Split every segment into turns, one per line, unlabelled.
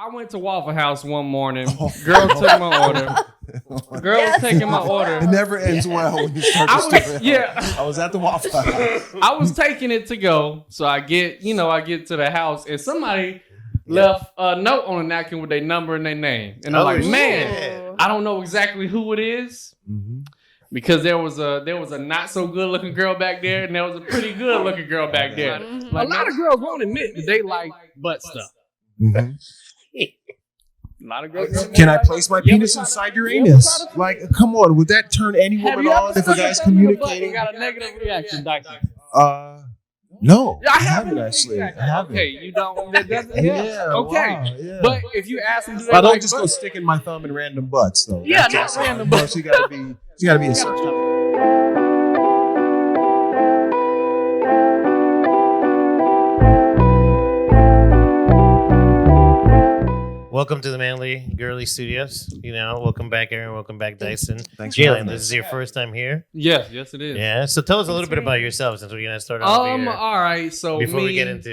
I went to Waffle House one morning. Girl took my order. Girl was taking my order.
It never ends well when you start to stupid.
Yeah.
I was at the Waffle House.
I was taking it to go. So I get to the house and somebody left a note on a napkin with their number and their name. And I'm like, man, I don't know exactly who it is. Mm-hmm. Because there was a not so good looking girl back there, and there was a pretty good looking girl back there. Mm-hmm. Like, a lot of girls won't admit that they like butt stuff. Mm-hmm. A lot of girls.
Can I place my penis inside your anus? Like, come on, would that turn any woman on if a guy's communicating?
Got a negative reaction, Dyson.
No, I haven't actually. I haven't.
Okay, you don't.
Yeah.
Okay,
wow, yeah.
but if you ask me,
I don't just go sticking my thumb in random butts, though.
Yeah, not random butts.
She gotta be a certain type.
Welcome to the Manly Girly Studios. Welcome back, Aaron. Welcome back, Dyson.
Thanks for having
us. This is your first time here?
Yes, it is.
Yeah. So tell us a little bit about yourself since we're gonna start off here.
All right. So
before we get into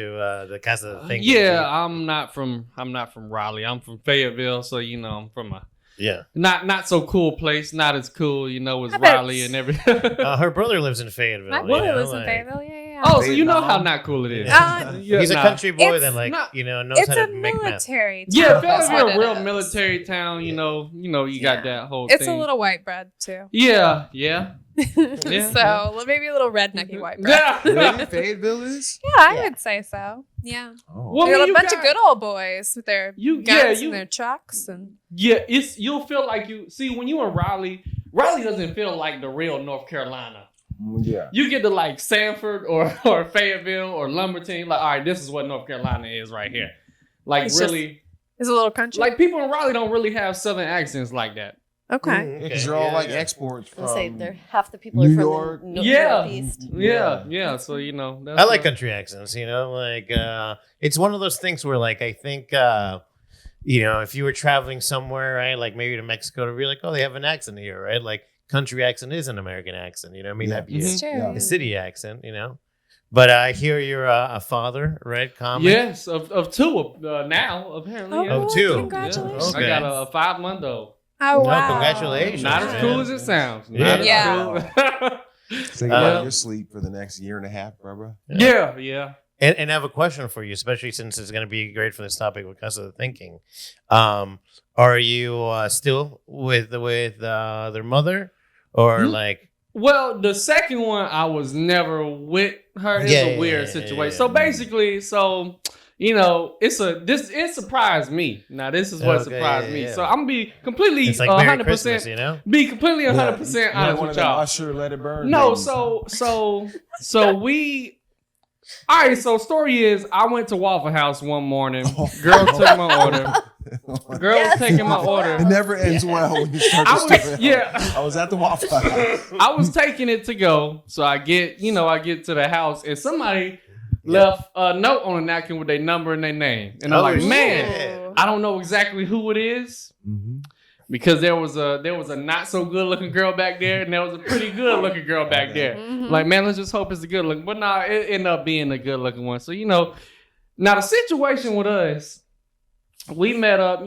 the Casa thing.
Yeah, I'm not from Raleigh. I'm from Fayetteville. So I'm from a not so cool place. Not as cool, as Raleigh and everything.
Her brother lives in Fayetteville.
My brother lives in Fayetteville. Yeah.
Oh, so you know how not cool it is.
He's a country boy that knows how to make math.
It's a military town.
Yeah, Fayetteville a real military town. You got that whole thing.
It's a little white bread too.
Yeah.
So maybe a little rednecky white bread.
Really? Fayetteville is?
Yeah, I would say so. Yeah.
Oh.
Well, got a bunch of good old boys with their guns and their chucks and.
Yeah, you'll feel like when you in Raleigh doesn't feel like the real North Carolina.
Yeah.
You get to like Sanford or Fayetteville or Lumberton, like, all right, this is what North Carolina is right here. Like, it's really,
it's a little country.
Like, people in Raleigh don't really have Southern accents like that.
Okay.
Because they're all like exports from
half the people
New
are
York.
from the Northeast.
Yeah. So
I like country accents. It's one of those things where, like, I think, if you were traveling somewhere, right, like maybe to Mexico, to be like, oh, they have an accent here, right, like. Country accent is an American accent, not be a city accent, But I hear you're a father, right? Comic?
Yes, of two now, apparently.
Oh, two.
Congratulations.
Okay. I got a 5-month-old.
Oh, wow.
Congratulations.
Not as cool as it sounds.
Yeah.
Think about your sleep for the next year and a half, brother.
Yeah.
And I have a question for you, especially since it's going to be great for this topic because of the thinking. Are you still with their mother? Or like,
well, the second one I was never with her. It's a weird situation. So basically, it surprised me. Now this is what surprised me. So I'm gonna be completely 100%. Be completely 100% honest with y'all.
Usher, let it burn.
No, so we. All right, so story is I went to Waffle House one morning. Girl took my order. Girl was taking my order.
It never ends well when you start to stupid. I was at the Waffle House.
I was taking it to go. So I get to the house and somebody left a note on a napkin with their number and their name. And I'm like, man, I don't know exactly who it is. Mm-hmm. Because there was a not so good looking girl back there, and there was a pretty good looking girl back there. Mm-hmm. Like, man, let's just hope it's a good looking. But nah, it ended up being a good looking one. So now the situation with us, we met up.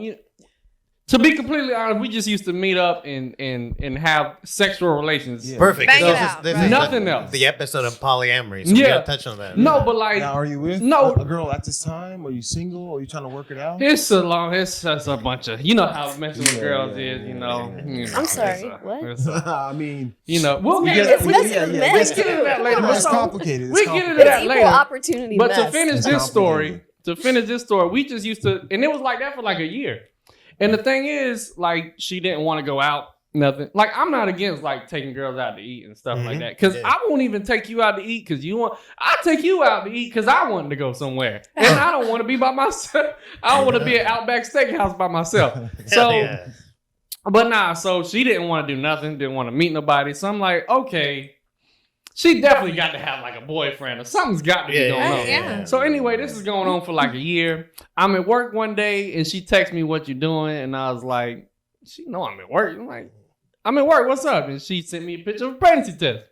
To be completely honest, we just used to meet up and have sexual relations.
Yeah. Perfect.
Nothing else.
The episode of Polyamory. So we gotta touch on that.
No, but like,
now, are you with a girl at this time? Are you single? Are you trying to work it out?
It's a bunch of how messing with girls is.
I'm sorry. What?
I mean,
we'll get
it's
into that later.
It's complicated.
We get into that later.
Opportunity.
But to finish this story, we just used to, and it was like that for like a year. And the thing is, like, she didn't want to go out, nothing. Like, I'm not against, like, taking girls out to eat and stuff like that. Because I won't even take you out to eat because I'll take you out to eat because I want to go somewhere. And I don't want to be by myself. I don't want to be at Outback Steakhouse by myself. So she didn't want to do nothing, didn't want to meet nobody. So I'm like, okay. She definitely got to have like a boyfriend or something's got to be going on.
Yeah.
So anyway, this is going on for like a year. I'm at work one day and she texts me, what you doing? And I was like, she know I'm at work. I'm like, I'm at work. What's up? And she sent me a picture of a pregnancy test.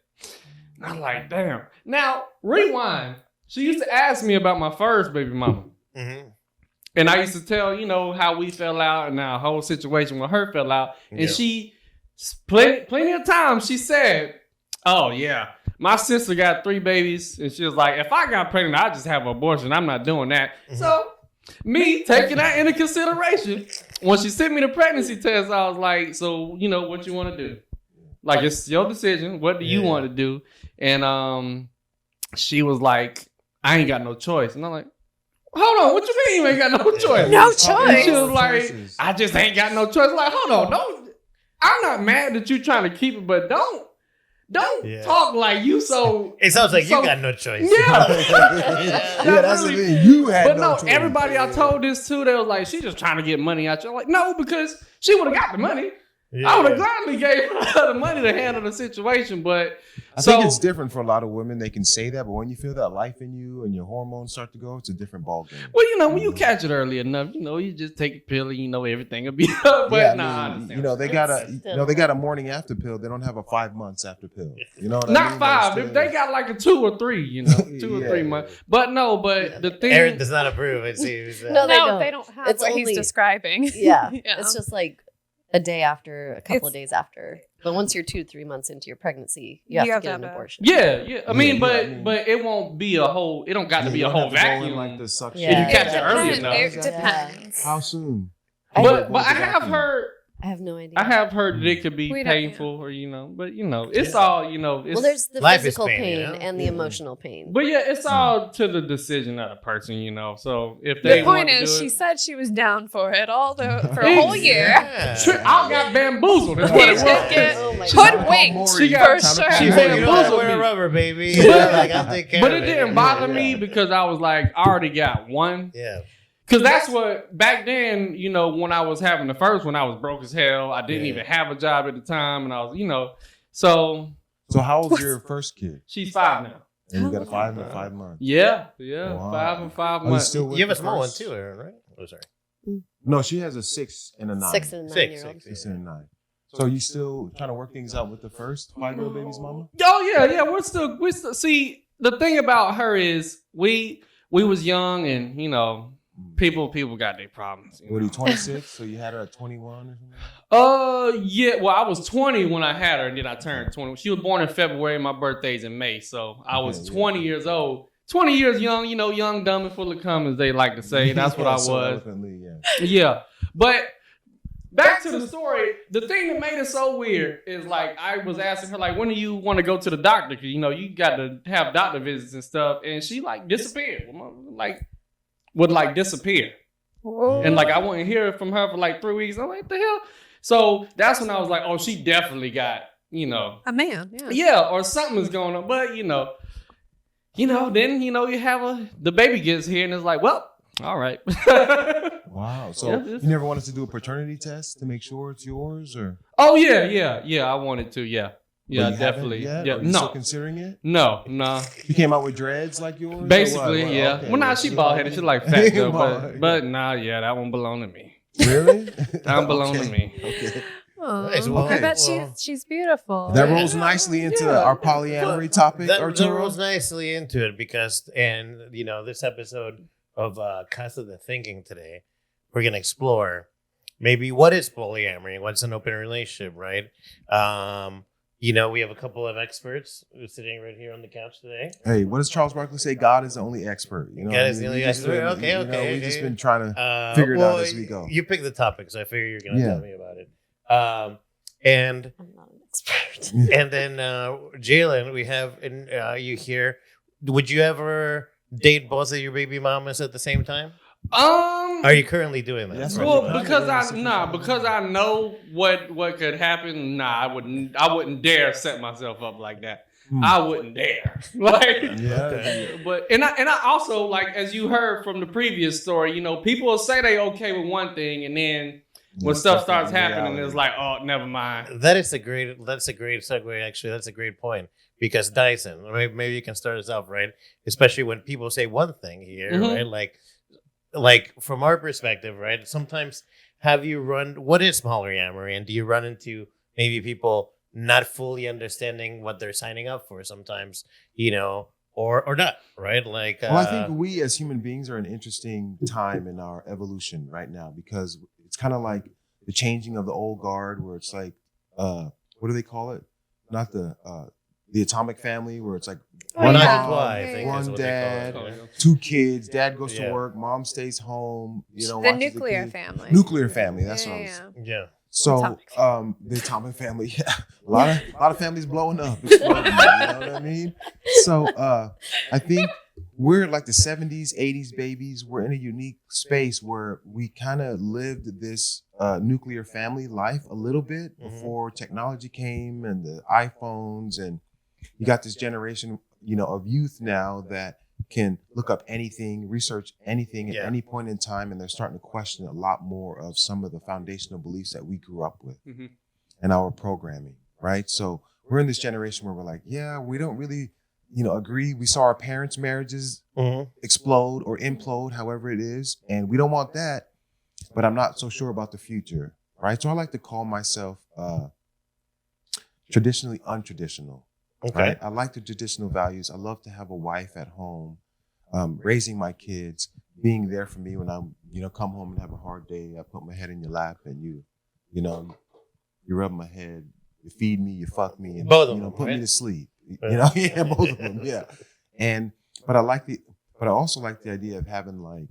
And I'm like, damn. Now, rewind. She used to ask me about my first baby mama. Mm-hmm. And I used to tell, how we fell out and our whole situation with her fell out. And she, plenty of times, she said, oh, yeah, my sister got 3 babies. And she was like, if I got pregnant, I just have an abortion. I'm not doing that. Mm-hmm. So me taking that into consideration, when she sent me the pregnancy test, I was like, so, what you want to do? Like, it's your decision. What do you want to do? And she was like, I ain't got no choice. And I'm like, hold on, what you mean you ain't got no choice?
No choice.
And she was like, I just ain't got no choice. Like, hold on, I'm not mad that you trying to keep it, but don't talk like you so.
It sounds like you got no choice.
Yeah.
That's the thing. You had
but
no
no,
choice.
everybody I told this to, they was like, she just trying to get money out you. I'm like, no, because she would have got the money. Yeah. I would have gladly gave her the money to handle the situation, but
I think it's different for a lot of women. They can say that, but when you feel that life in you and your hormones start to go, it's a different ballgame.
Well, when you catch it early enough, you just take a pill and everything will be up. But
they got a morning after pill. They don't have a 5 months after pill. You know what
Not
I mean?
5. They got like a 2 or 3. 2 or 3 months. But the thing,
Aaron does not approve. It seems.
No, they don't have it's what he's describing.
Yeah, it's just like a day after, a couple of days after. But once you're 2-3 months into your pregnancy, you have to get an abortion.
Yeah. I mean, but it won't be a whole. It don't got to be a whole vacuum.
Like the suction.
If you catch it early enough.
It depends.
How soon?
But I have heard.
I have no idea.
I have heard that it could be painful, or but it's all it's,
well, there's the physical pain and the emotional pain.
But yeah, it's all to the decision of the person, So if they
the point
is,
she said she was down for it for a whole year.
I got bamboozled. Is what it was.
Hoodwinked for sure.
She bamboozled
me.
Rubber,
baby.
I'll take care of it. But it didn't bother me because I was like, I already got one.
Yeah.
Because that's what, back then, when I was having the first one, I was broke as hell. I didn't even have a job at the time. And I was, so.
So how old's your first kid?
She's 5 now.
And you got a 5 in 5 months.
Yeah. Wow. 5 and 5 months.
You have a small one too, Aaron, right? Oh, sorry.
No, she has a 6 and a 9.
6 and a 9-year-old.
6 and a 9. So you still trying to work things out with the first 5-year-old baby's mama?
Oh, yeah. We're still, see, the thing about her is we was young and, people got their problems.
What are you, 26? So you had her at 21 or something?
Yeah. Well, I was 20 when I had her, and then I turned 20. She was born in February. My birthday's in May, so I was 20 years old. 20 years young, young, dumb, and full of cum, as they like to say. That's what I was. Yeah. But back to the story. The thing that made it so weird is like I was asking her like, when do you want to go to the doctor? Because you got to have doctor visits and stuff, and she like disappeared. Would like disappear. Whoa. And like I wouldn't hear from her for like 3 weeks. I'm like, what the hell? So that's when I was like, oh, she definitely got,
a man.
Yeah, or something's going on. But then you have the baby gets here and it's like, well, all right.
Wow. So you never wanted to do a paternity test to make sure it's yours, or?
Oh yeah. I wanted to, yeah. Yeah, definitely.
Yet?
Yeah,
Are you still considering it?
No.
You came out with dreads like yours?
Basically, yeah. Okay. Well, nah, she bald headed. She's like fat though, but nah, yeah, that one belong to me.
Really?
That one belong to me.
Okay.
I bet she's beautiful.
That rolls nicely into our polyamory topic.
That rolls nicely into it because, this episode of Casa the Thinking today, we're gonna explore maybe what is polyamory, what's an open relationship, right? We have a couple of experts who's sitting right here on the couch today.
Hey, what does Charles Barkley say? God is the only expert.
God is the only expert. Okay.
We've just been trying to figure it out as we go.
You pick the topic, so I figure you're going to tell me about it. And
I'm not an expert.
And then Jalen, we have you here. Would you ever date both of your baby mamas at the same time? Are you currently doing that?
Well, because I know what could happen. I wouldn't dare set myself up like that. I wouldn't dare. But I also, like, as you heard from the previous story, people will say they okay with one thing, and then when stuff starts happening, it's like, oh, never mind.
That's a great segue. Actually, that's a great point. Because Dyson, maybe you can start us off, right? Especially when people say one thing here, right? Like from our perspective, right? Sometimes what is polyamory, and do you run into maybe people not fully understanding what they're signing up for sometimes, or not, right? Like,
well, I think we as human beings are an interesting time in our evolution right now because it's kind of like the changing of the old guard, where it's like, what do they call it? Not the atomic family, where it's like one mom, one dad, 2 kids. Dad goes to work, mom stays home.
The nuclear family.
Nuclear family. That's what I was.
Yeah.
So the atomic family, a lot of families blowing up, exploding, you know what I mean? So I think we're like the 70s, 80s babies. We're in a unique space where we kind of lived this nuclear family life a little bit before technology came and the iPhones, and you got this generation, of youth now that can look up anything, research anything at any point in time, and they're starting to question a lot more of some of the foundational beliefs that we grew up with and our programming, right? So we're in this generation where we're like, we don't really, agree. We saw our parents' marriages explode or implode, however it is, and we don't want that, but I'm not so sure about the future, right? So I like to call myself traditionally untraditional.
Okay.
Right? I like the traditional values. I love to have a wife at home, raising my kids, being there for me when I'm, come home and have a hard day. I put my head in your lap and you rub my head, you feed me, you fuck me, and
both of them,
put
right?
me to sleep. Both of them, yeah. But I also like the idea of having like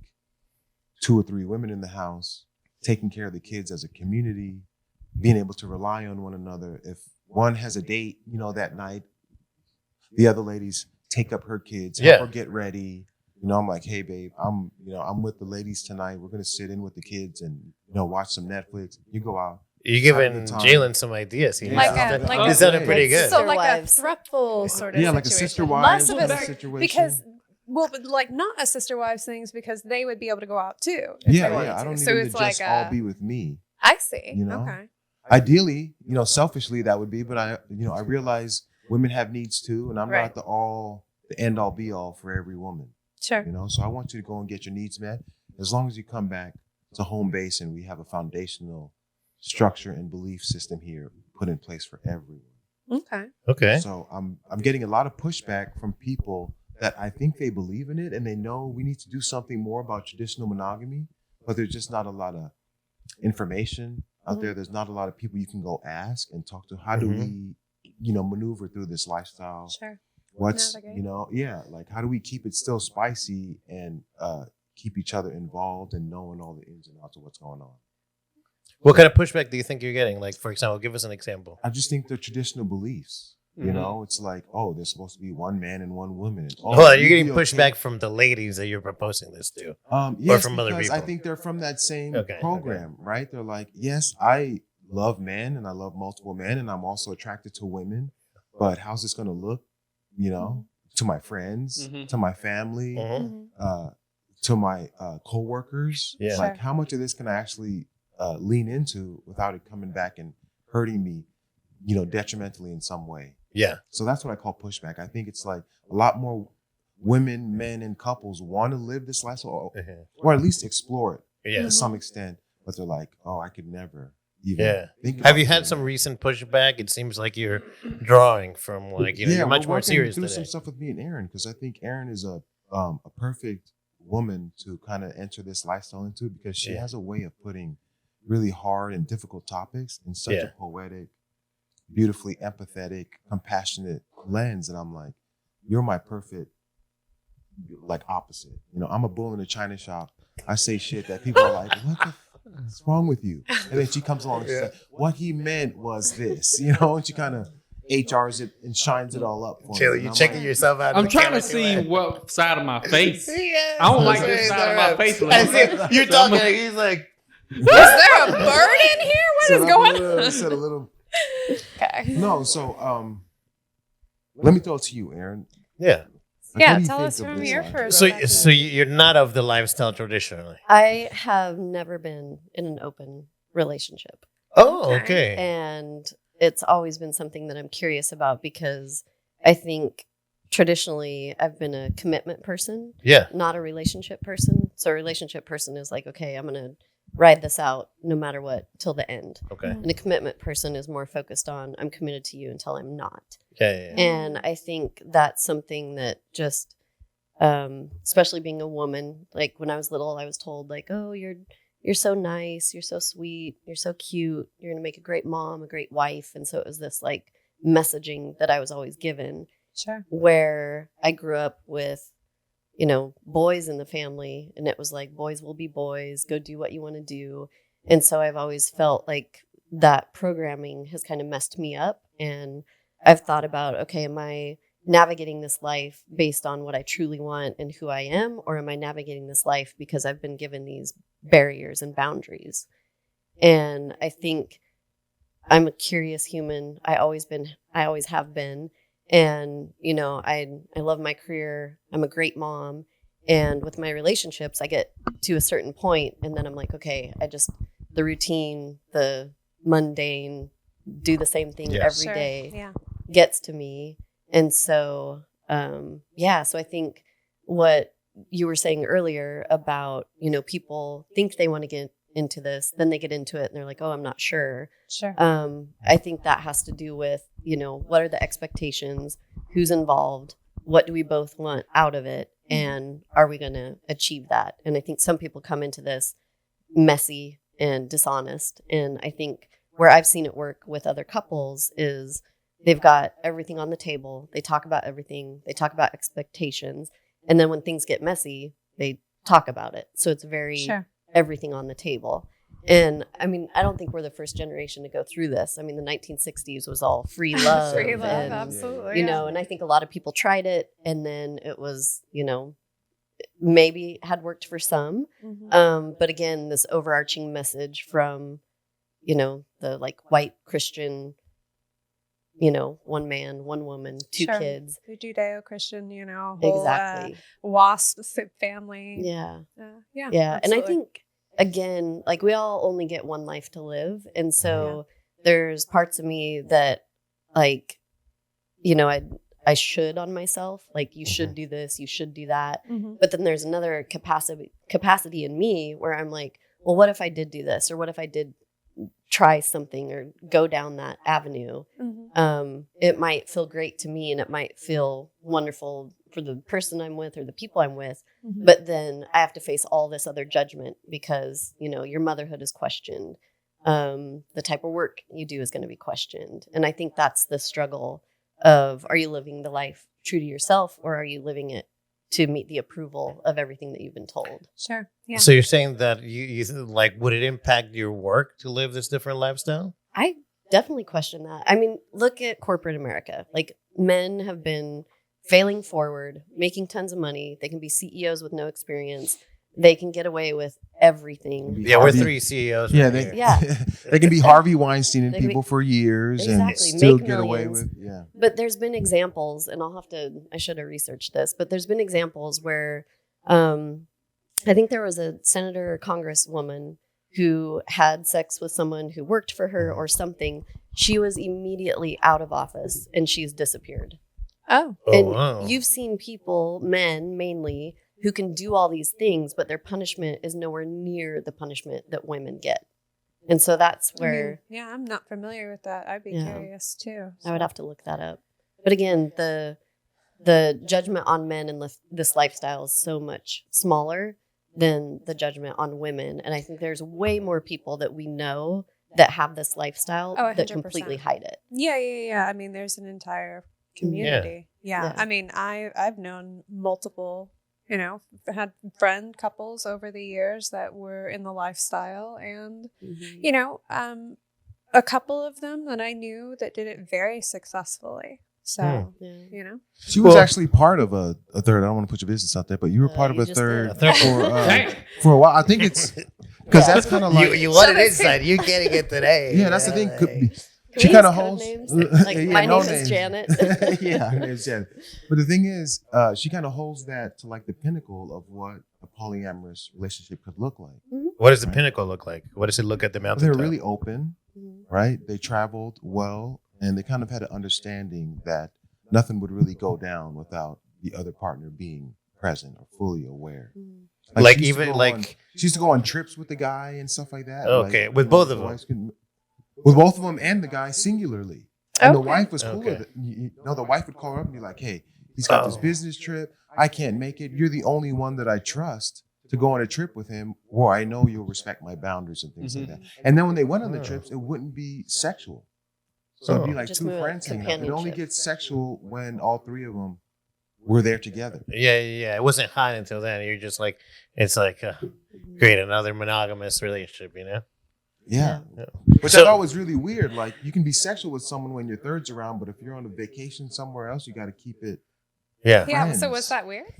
2 or 3 women in the house, taking care of the kids as a community, being able to rely on one another. If one has a date, that night, the other ladies take up her kids, help her get ready. I'm like, hey babe, I'm with the ladies tonight. We're gonna sit in with the kids and watch some Netflix. You go out.
You're giving Jalen some ideas. He
This
sounded pretty good.
So like a throuple sort of situation.
Like a sister wives
situation. Because not a sister wives things because they would be able to go out too.
I don't need to just all be with me.
I see. Okay.
Ideally, selfishly that would be, but I realize women have needs too, and I'm not the end all be all for every woman.
Sure.
So I want you to go and get your needs met. As long as you come back to home base and we have a foundational structure and belief system here put in place for everyone.
Okay.
So I'm getting a lot of pushback from people that I think they believe in it and they know we need to do something more about traditional monogamy, but there's just not a lot of information out there. There's not a lot of people you can go ask and talk to. How do we, maneuver through this lifestyle?
Sure.
What's, like how do we keep it still spicy and keep each other involved and knowing all the ins and outs of what's going on?
What kind of pushback do you think you're getting? Like, for example, give us an example.
I just think the traditional beliefs. It's like, there's supposed to be one man and one woman. And,
you're getting pushback from the ladies that you're proposing this to,
yes,
or from other people.
I think they're from that same program, right? They're like, yes, I love men and I love multiple men, and I'm also attracted to women. But how's this going to look, to my friends, to my family, to my coworkers?
Yeah.
Like, how much of this can I actually lean into without it coming back and hurting me, detrimentally in some way?
Yeah.
So that's what I call pushback. I think it's like a lot more women, men, and couples want to live this lifestyle or at least explore it to some extent. But they're like, I could never even think about
Have you had some recent pushback? It seems like you're drawing from you're much more serious today.
Do some stuff with me and Erin because I think Erin is a perfect woman to kind of enter this lifestyle into because she has a way of putting really hard and difficult topics in such a poetic, beautifully empathetic, compassionate lens. And I'm like, you're my perfect, opposite. I'm a bull in a china shop. I say shit that people are like, what's wrong with you? And then she comes along and she's like, what he meant was this, and she kind of HRs it and shines it all up for me.
You're checking yourself out.
I'm trying to see what side of my face. I don't like this side of my face.
You're talking, he's like,
is there a bird in here? What is going on?
Said a little.
Okay.
No, so let me throw it to you, Erin.
Yeah.
Tell us from your first.
So you're not of the lifestyle traditionally.
I have never been in an open relationship.
Oh, okay.
And it's always been something that I'm curious about because I think traditionally I've been a commitment person, not a relationship person. So a relationship person is like, okay, I'm going to ride this out no matter what till the end.
Okay.
And a commitment person is more focused on I'm committed to you until I'm not.
Yeah.
And I think that's something that just, especially being a woman, like when I was little, I was told like, oh, you're so nice, you're so sweet, you're so cute, you're gonna make a great mom, a great wife. And so it was this like messaging that I was always given.
Sure.
Where I grew up with, boys in the family, and it was like boys will be boys, go do what you want to do. And so I've always felt like that programming has kind of messed me up. And I've thought about, okay, am I navigating this life based on what I truly want and who I am, or am I navigating this life because I've been given these barriers and boundaries? And I think I'm a curious human. I always have been. And, I love my career. I'm a great mom. And with my relationships, I get to a certain point and then I'm like, okay, the routine, the mundane, do the same thing every day gets to me. And so, so I think what you were saying earlier about, people think they want to get into this, then they get into it and they're like, oh, I'm not sure.
Sure.
I think that has to do with, what are the expectations, who's involved, what do we both want out of it, and are we going to achieve that? And I think some people come into this messy and dishonest. And I think where I've seen it work with other couples is they've got everything on the table. They talk about everything. They talk about expectations. And then when things get messy, they talk about it. So it's very everything on the table. And I mean, I don't think we're the first generation to go through this. I mean, the 1960s was all free love.
Free love,
and,
absolutely.
And I think a lot of people tried it and then it was, maybe had worked for some.
Mm-hmm.
But again, this overarching message from, the like white Christian, one man, one woman, two kids.
The Judeo-Christian, whole,
exactly.
WASP family.
Yeah.
Yeah.
Yeah. And I think, again, like we all only get one life to live. And so there's parts of me that like, I should on myself, like you should do this, you should do that.
Mm-hmm.
But then there's another capacity in me where I'm like, well, what if I did do this? Or what if I did try something or go down that avenue?
Mm-hmm.
It might feel great to me and it might feel wonderful for the person I'm with or the people I'm with.
Mm-hmm.
But then I have to face all this other judgment because, your motherhood is questioned. The type of work you do is going to be questioned. And I think that's the struggle of, are you living the life true to yourself or are you living it to meet the approval of everything that you've been told?
Sure. Yeah.
So you're saying that you like, would it impact your work to live this different lifestyle?
I definitely question that. I mean, look at corporate America. Like men have been failing forward, making tons of money. They can be CEOs with no experience. They can get away with everything.
Yeah, we're three CEOs.
Yeah,
right
they can be Harvey Weinstein and
They can
people for years
Exactly,
and still
make
get away
millions.
with
But there's been examples, and I should have researched this, but there's been examples where I think there was a senator or congresswoman who had sex with someone who worked for her or something. She was immediately out of office and she's disappeared.
Oh.
And
wow.
you've seen people, men mainly, who can do all these things, but their punishment is nowhere near the punishment that women get. And so that's where...
I'm not familiar with that. I'd be curious too. So.
I would have to look that up. But again, the judgment on men in this lifestyle is so much smaller than the judgment on women. And I think there's way more people that we know that have this lifestyle that completely hide it.
Yeah. I mean, there's an entire community. Yeah. I mean, I've known multiple... had friend couples over the years that were in the lifestyle and, a couple of them that I knew that did it very successessly. So,
She was actually part of a third. I don't want to put your business out there, but you were part of a third for a while. I think it's because that's kind of like...
You want it inside. You're getting it today.
Yeah, that's the thing.
She
kind of holds
like my name is Janet.
Yeah, her name is Janet. But the thing is, she kind of holds that to like the pinnacle of what a polyamorous relationship could look like.
Mm-hmm.
What does the pinnacle look like? What does it look at the mountain?
They're really open, right? They traveled well, and they kind of had an understanding that nothing would really go down without the other partner being present or fully aware.
Like
she used to
even
go
like
on- she used to go on trips with the guy and stuff like that.
Okay,
Like,
with both of
the
them?
wives with both of them and the guy singularly. And the
Okay.
wife was cooler.
Okay.
The wife would call her up and be like, "Hey, he's got this
Oh.
business trip. I can't make it. You're the only one that I trust to go on a trip with him, where I know you'll respect my boundaries and things like that." And then when they went on the
Oh.
trips, it wouldn't be sexual. So it'd be like
Just
two
more
friends hanging out. It only
companionship.
gets sexual when all three of them were there together.
yeah. It wasn't hot until then. You're just like it's like great another monogamous relationship, you know.
Yeah.
Yeah.
Which
So-
I thought was really weird. Like, you can be sexual with someone when your third's around, but if you're on a vacation somewhere else, you got to keep it.
Yeah.
Yeah. So
Friends.
was that weird?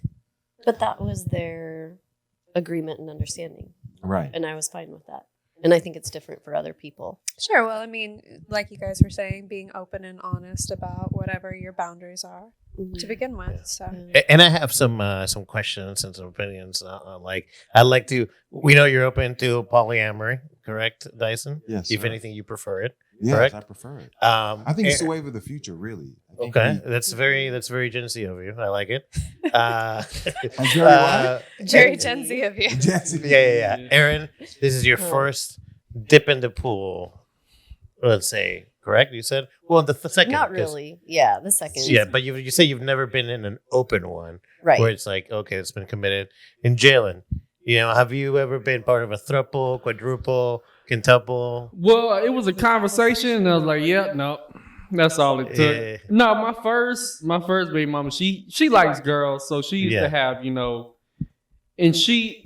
But that was their agreement and understanding,
Right.
and I was fine with that. And I think it's different for other people.
Sure. Well, I mean, like you guys were saying, being open and honest about whatever your boundaries are to begin with. So
And I have some questions and some opinions. Like I'd like to. We know you're open to polyamory, correct, Dyson?
Yes.
If
sir.
anything, you prefer it.
Yes,
correct?
I prefer it.
I
I think it's the wave of the future, really. I think
Okay,
we-
that's very Gen Z of you. I like it.
Jerry what?
Jerry Gen Z of you.
Jesse.
Yeah. Aaron, this is your first dip in the pool. Let's say, correct? You said well, the second.
Not
'cause-
really. Yeah, the second.
Yeah, but you say you've never been in an open one,
Right.
where it's like okay, it's been committed. In Jalen, have you ever been part of a thruple, quadruple, quintuple?
Well, it was a conversation, and I was like, "Yeah, no, that's all it took."
Yeah.
No, my first baby mama, she likes girls, so she used
Yeah.
to have, and she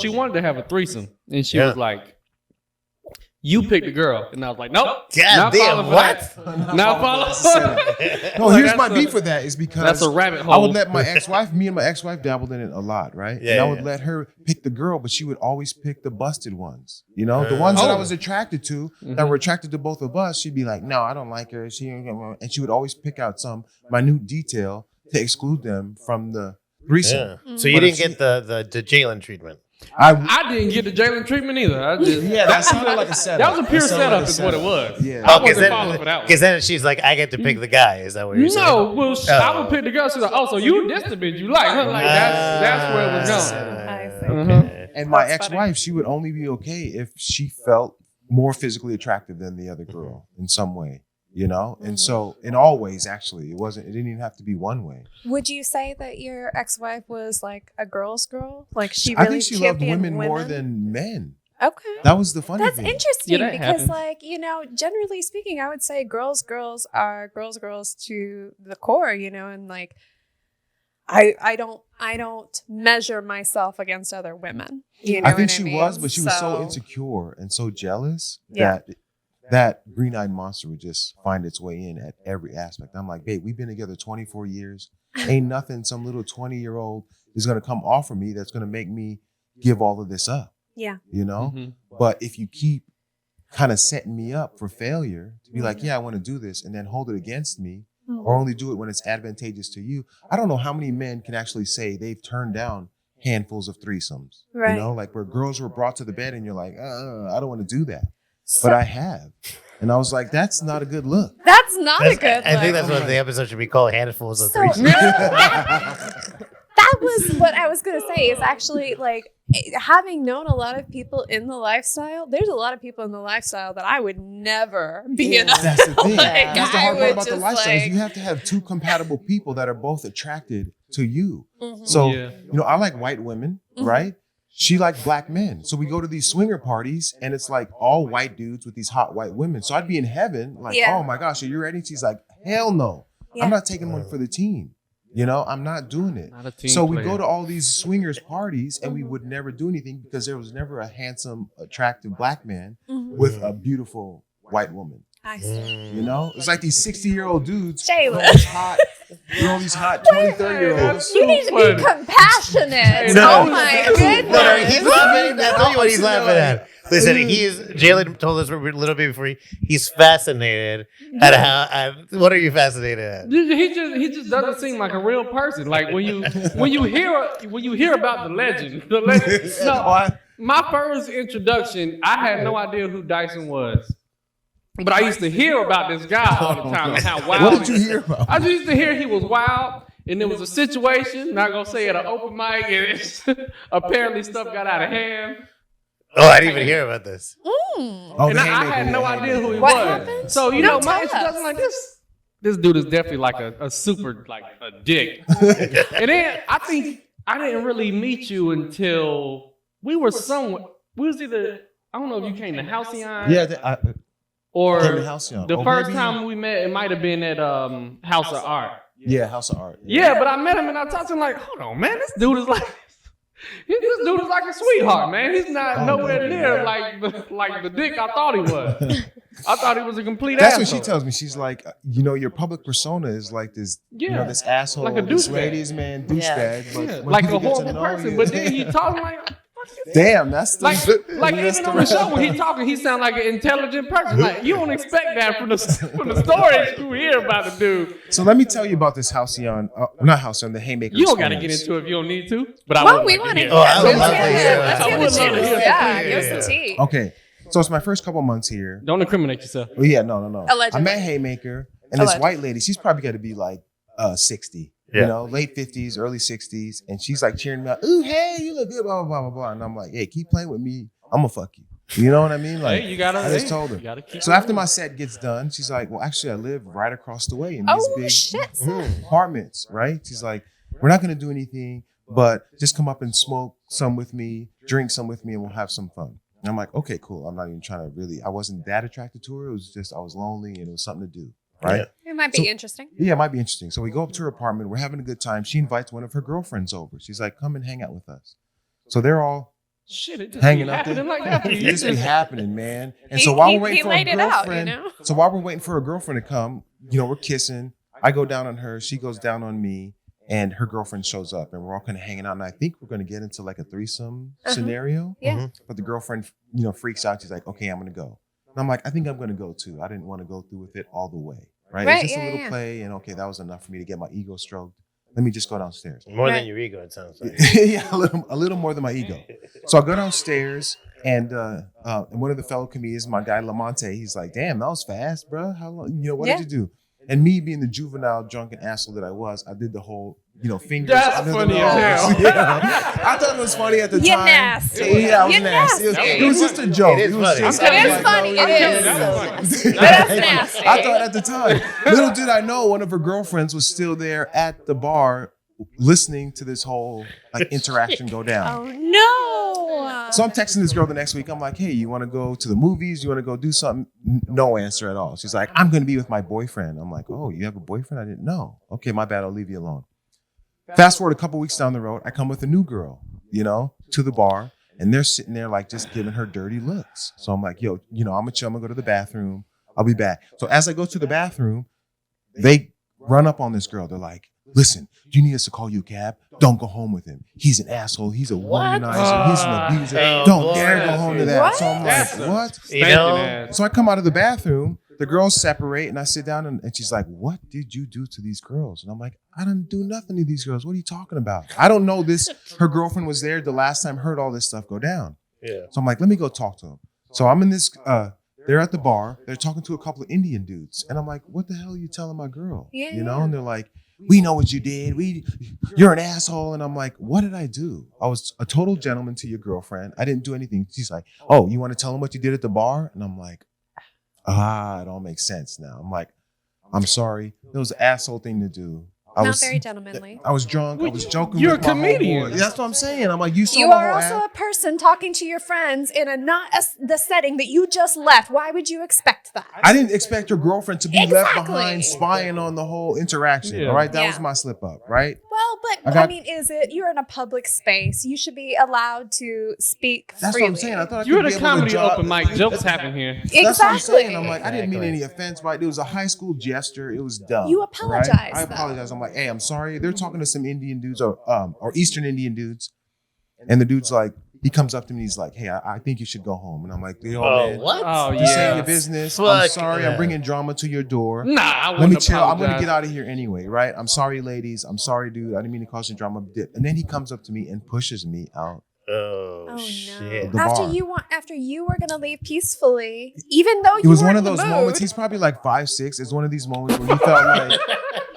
wanted to have a threesome, and she
Yeah.
was like, "You pick the girl," and I was like, "Nope,
God
not
damn,
falling for that. Not falling for that."
No,
Like,
here's
that's
my
a-
beef with that is because
That's a rabbit hole.
I would let my ex-wife, me and my ex-wife dabbled in it a lot, right?
Yeah,
and I
yeah,
would
yeah.
let her pick the girl, but she would always pick the busted ones. The ones that I
Oh.
was attracted to, that
Mhm.
were attracted to both of us. She'd be like, "No, I don't like her." And she would always pick out some minute detail to exclude them from the threesome.
Yeah. So you
But
didn't
if
get
she-
the Jalen treatment.
I didn't get the Jalen treatment either. I just,
Yeah, that sounded like a setup.
that was a pure
That sounded
setup,
like a
is what it
setup.
was.
Yeah.
I
Okay,
wasn't falling for that one.
Because then she's like, I get to pick the guy. Is that what you're saying?
No, well, I
Oh.
would pick the girl. She's like, "Oh, so you this the bitch you like?" Huh? Like that's where it was going.
I see.
Okay.
And my
That's funny.
ex-wife, she would only be okay if she felt more physically attractive than the other girl in some way, And so, in all ways, actually, it didn't even have to be one way.
Would you say that your ex-wife was like a girl's girl? Like she
I
really
think she loved
championed
women more than men.
Okay.
That was the funny
That's
thing.
interesting
Yeah, that
because,
happens.
generally speaking, I would say girls are girls to the core, and like, I don't measure myself against other women. You know
I think
what
she
mean?
was, but she was so insecure and so jealous
Yeah.
that green-eyed monster would just find its way in at every aspect. I'm like, babe, we've been together 24 years. Ain't nothing some little 20-year-old is going to come offer me that's going to make me give all of this up,
Yeah.
Mhm.
But if you keep kind of setting me up for failure to be like, yeah, I want to do this, and then hold it against me, or only do it when it's advantageous to you. I don't know how many men can actually say they've turned down handfuls of threesomes.
Right.
Like where girls were brought to the bed and you're like, I don't want to do that.
So-
But I have. And I was like, that's not a good look.
That's not a
That's-
good.
I think
look.
that's what the episode should be called: handfuls of
So-
threesomes.
That was what I was going to say is actually like having known a lot of people in the lifestyle, there's a lot of people in the lifestyle that I would never be in.
That's the thing.
Like,
That's the
I
hard part
would
about the
just,
lifestyle. Is
like-
you have to have two compatible people that are both attracted to you.
Mhm.
So,
Yeah.
I like white women, right? She liked black men. So we go to these swinger parties and it's like all white dudes with these hot white women. So I'd be in heaven like,
Yeah.
oh my gosh, are you ready? She's like, hell no.
Yeah.
I'm not taking one for the team. I'm not doing it.
Not a team
So we
player.
go to all these swingers parties and we would never do anything because there was never a handsome, attractive black man
Mhm.
with a beautiful white woman.
I see.
It's like these 60-year-old dudes.
Jayla.
all these hot, all these hot 20, 30-year-olds.
You need to be compassionate.
No.
Oh my
No,
goodness.
he's laughing. I'll tell you what he's
I'm
laughing
sitting
at. Listen, Jalen told us a little bit before he's fascinated at how. What are you fascinated at?
He just doesn't seem like a real person. Like when you hear about the legend. No, my first introduction, I had no idea who Dyson was. But I used to hear about this guy all the time and how wild.
What did you hear about?
I just used to hear he was wild and it was a situation. Not gonna say at an open mic, and apparently stuff got out of hand.
Oh, I didn't even hear about this.
Oh,
And
the
I
haymaker,
had no
the
idea
haymaker.
who he
What
was.
happened?
So
No,
my
tell
introduction
us.
like this. This dude is definitely like a super like a dick. And then I think I didn't really meet you until we were somewhere. We was either I don't know if you came to Halcyon.
Yeah,
Or
came to Halcyon.
the
Oh,
first
maybe-
time we met, it might have been at House of Art.
Yeah, House of Art.
Yeah, but I met him and I talked to him like, hold on, man, this dude is like a sweetheart, man. He's not nowhere near like the dick I thought he was. I thought he was a complete
That's
asshole.
what she tells me. She's like, your public persona is like this, this asshole,
like a
this
douchebag.
ladies man douchebag, but
Yeah,
when
like a
people get to
horrible
know
person.
you-
But then he talking like,
damn, that's the,
like
that's
even on the show when he talking, he sound like an intelligent person. Like you don't expect that from the stories you hear about the dude.
So let me tell you about this Halcyon, not Halcyon, the Haymaker.
You don't got to get
experience.
into it if you don't need to. But I
Well,
would
we
like
want to
hear
hear.
it.
I would love to hear
Let's
that.
hear
I
the
would love to
juice.
hear
Yeah,
the
give us the tea.
Okay, so it's my first couple months here.
Don't incriminate yourself.
Oh yeah, no.
Allegedly.
I met Haymaker, and this
Allegedly.
white lady. She's probably got to be like 60.
Yeah.
Late 50s, early 60s, and she's like cheering me out. Ooh, hey, you look good, blah blah blah blah blah. And I'm like, hey, keep playing with me. I'm gonna fuck you. You know what I mean? Like,
Hey, you gotta.
I just told her.
You gotta keep
So after my set gets done, she's like, well, actually, I live right across the way in these
Oh
big
shit! son.
apartments, right? She's like, we're not gonna do anything, but just come up and smoke some with me, drink some with me, and we'll have some fun. And I'm like, okay, cool. I'm not even trying to really. I wasn't that attracted to her. It was just I was lonely and it was something to do, right?
Yeah.
It might be interesting.
Yeah, it might be interesting. So we go up to her apartment. We're having a good time. She invites one of her girlfriends over. She's like, come and hang out with us. So they're all
shit. It just
hanging
be
out there.
happening like that.
It just be happening, man. And
He-
so while
he-
we're waiting
he
for
laid
a
it out,
girlfriend, so while we're waiting for her girlfriend to come, we're kissing. I go down on her. She goes down on me. And her girlfriend shows up, and we're all kind of hanging out. And I think we're going to get into like a threesome scenario.
Yeah.
But the girlfriend, freaks out. She's like, "Okay, I'm going to go." And I'm like, "I think I'm going to go too. I didn't want to go through with it all the way, right?
Right,
It's just
yeah,
a little
yeah.
play, and okay, that was enough for me to get my ego stroked. Let me just go downstairs."
More
Right.
than your ego, it sounds like.
Yeah, a little more than my ego. So I go downstairs, and one of the fellow comedians, my guy Lamonte, he's like, "Damn, that was fast, bro. How long? What
Yeah.
did you do?" And me being the juvenile, drunken asshole that I was, I did the whole, fingers.
That's
under the
funny
nose.
as hell.
Yeah. I thought it was funny at the
You
time.
nasty.
Yeah, I was
You
nasty. It was,
nasty.
it was just a joke.
It is
was
funny.
just-
It
I was
is
like,
funny.
no,
It
yeah,
is.
yeah.
That's nasty.
I thought at the time. Little did I know one of her girlfriends was still there at the bar listening to this whole interaction go down.
Oh no!
So I'm texting this girl the next week. I'm like, hey, you want to go to the movies? You want to go do something? No answer at all. She's like, I'm going to be with my boyfriend. I'm like, oh, you have a boyfriend? I didn't know. Okay, my bad. I'll leave you alone. Fast forward a couple weeks down the road, I come with a new girl, to the bar. And they're sitting there like just giving her dirty looks. So I'm like, yo, I'm going to chill. I'm going to go to the bathroom. I'll be back. So as I go to the bathroom, they run up on this girl. They're like, listen, you need us to call you a cab? Don't go home with him. He's an asshole. He's a womanizer. He's an abuser. Don't dare go home to that.
What?
So I'm like, what?
You know?
So I come out of the bathroom. The girls separate, and I sit down, and she's like, what did you do to these girls? And I'm like, I didn't do nothing to these girls. What are you talking about? I don't know this. Her girlfriend was there the last time, heard all this stuff go down.
Yeah.
So I'm like, let me go talk to them. So I'm in this, they're at the bar. They're talking to a couple of Indian dudes. And I'm like, what the hell are you telling my girl?
Yeah,
And they're like, we know what you did. You're an asshole. And I'm like, what did I do? I was a total gentleman to your girlfriend. I didn't do anything. She's like, oh, you want to tell them what you did at the bar? And I'm like, it all makes sense now. I'm like, I'm sorry. It was an asshole thing to do.
Not very gentlemanly.
I was drunk. I was joking
You're
with
a
my
comedian.
homeboy. That's what I'm saying. I'm like, you saw
You
my
are
whole
also
act.
a person talking to your friends in the setting that you just left. Why would you expect that?
I didn't expect your girlfriend to be left
Exactly.
behind spying on the whole interaction.
Yeah.
All right. That
Yeah.
was my slip up. Right.
Well, but I mean, you're in a public space. You should be allowed to speak
That's
freely.
what I'm saying. I thought I
You're
could
at
be
a
able to
comedy
drop-
open mic. Jokes happen here.
That's what I'm
Exactly.
saying. I'm like, I didn't mean any offense, right? It was a high school gesture. It was dumb.
You
right?
apologize,
I
though.
apologize. I'm like, hey, I'm sorry. They're talking to some Indian dudes or Eastern Indian dudes. And the dude's like, he comes up to me. He's like, hey, I think you should go home. And I'm like, yo, man,
what?
Oh,
this ain't
yeah.
your business. I'm
Fuck
sorry.
that.
I'm bringing drama to your door.
Nah, I
Let
wouldn't
me chill. I'm going to
apologize.
get out of here anyway, right? I'm sorry, ladies. I'm sorry, dude. I didn't mean to cause you drama. And then he comes up to me and pushes me out.
Oh,
Oh
shit.
The
After
bar.
you were gonna leave peacefully, even though
It
you
was
were
one
in
of
the
those
mood.
moments. He's probably like 5'6". It's one of these moments where he felt like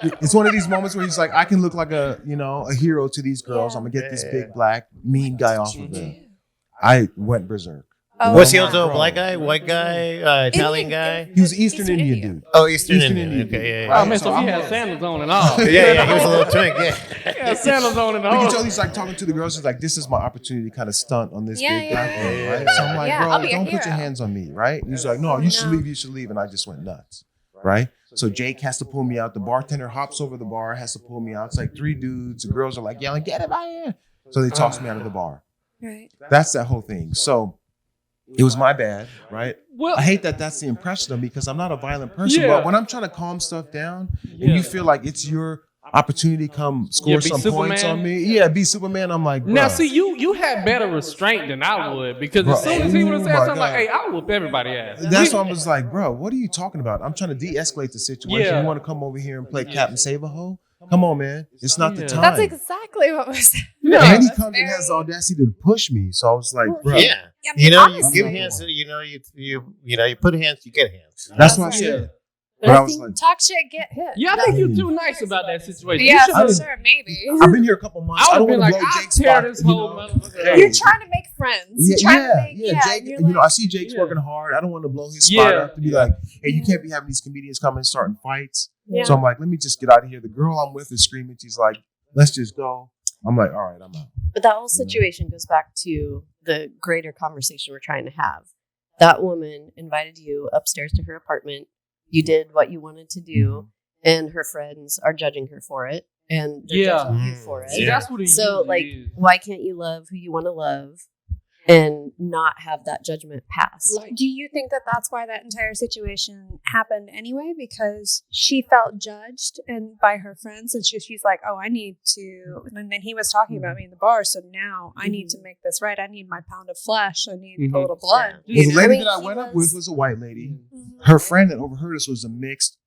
it's one of these moments where he's like, I can look like a hero to these girls. I'm gonna get this big black mean guy off of them. I went berserk.
Oh,
Was he also a black guy, white guy, Italian guy?
He was an Eastern Indian dude.
Oh, Eastern Indian. Okay, yeah.
Oh man, so he had sandals on and all.
Yeah, he was a little twink. Yeah,
He had sandals on and
You can
all.
tell he's like talking to the girls. He's like, this is my opportunity to kind of stunt on this big black
yeah,
man,
yeah.
right? So I'm like,
Yeah, I'll
bro,
be a
don't put your
hero.
hands on me, right? He's like, no, you should leave. And I just went nuts, right? So Jake has to pull me out. The bartender hops over the bar, has to pull me out. It's like 3 dudes. The girls are like yelling, get him out of here. So they toss me out of the bar.
Right.
That's that whole thing. So it was my bad, right?
Well,
I hate that that's the impression of me because I'm not a violent person.
Yeah.
But when I'm trying to calm stuff down and you feel like it's your opportunity to come score
be
some points
Superman.
on me. Yeah, be Superman. I'm like, bro.
now see, you had better restraint than I would because as soon as he would have said
Oh my
something like,
God.
"Hey, I'll whoop everybody ass."
That's why I was like, bro, what are you talking about? I'm trying to de-escalate the situation.
Yeah.
You want to come over here and play Captain Save-A-Ho? Come on, man. It's not the
Yeah.
time.
That's exactly what was.
And then he
that's
comes and has the
very-
audacity to push me. So I was like, bro.
yeah.
I mean,
You
honestly,
give hands. You put hands, you get hands.
That's what I
Yeah.
said.
But
But
I
I was
think
like,
talk shit, get hit.
Yeah, I think you're too nice about that situation.
Yeah,
You should've-
for sure, maybe.
I've been here a couple months.
I
I
would
don't
have been
want to
like,
blow
I'll
Jake's
tear
spot.
this
you
whole
know?
motherfucker.
Hey.
You're trying to make friends.
Yeah,
You're trying
yeah,
to make,
yeah. Jake,
you're
you know,
like-
I see Jake's
Yeah.
working hard. I don't want to blow his spot
Yeah.
up to be like, hey, you can't be having these comedians come and starting fights.
Yeah.
So I'm like, let me just get out of here. The girl I'm with is screaming. She's like, let's just go. I'm like, all right, I'm out.
But that whole situation goes back to the greater conversation we're trying to have. That woman invited you upstairs to her apartment. You did what you wanted to do, and her friends are judging her for it, and they're
Yeah.
judging you for it.
See,
Yeah.
that's what it
So,
usually
like,
is.
why can't you love who you want to love and not have that judgment pass?
Do you think that that's why that entire situation happened anyway? Because she felt judged and by her friends, and she's like, "Oh, I need to." And then he was talking about me in the bar, so now I need to make this right. I need my pound of flesh. I need
Mhm.
a little blood.
Well, the
I
lady
mean,
that I
he
went up
was-
with was a white lady.
Mhm.
Her friend that overheard us was a mixed,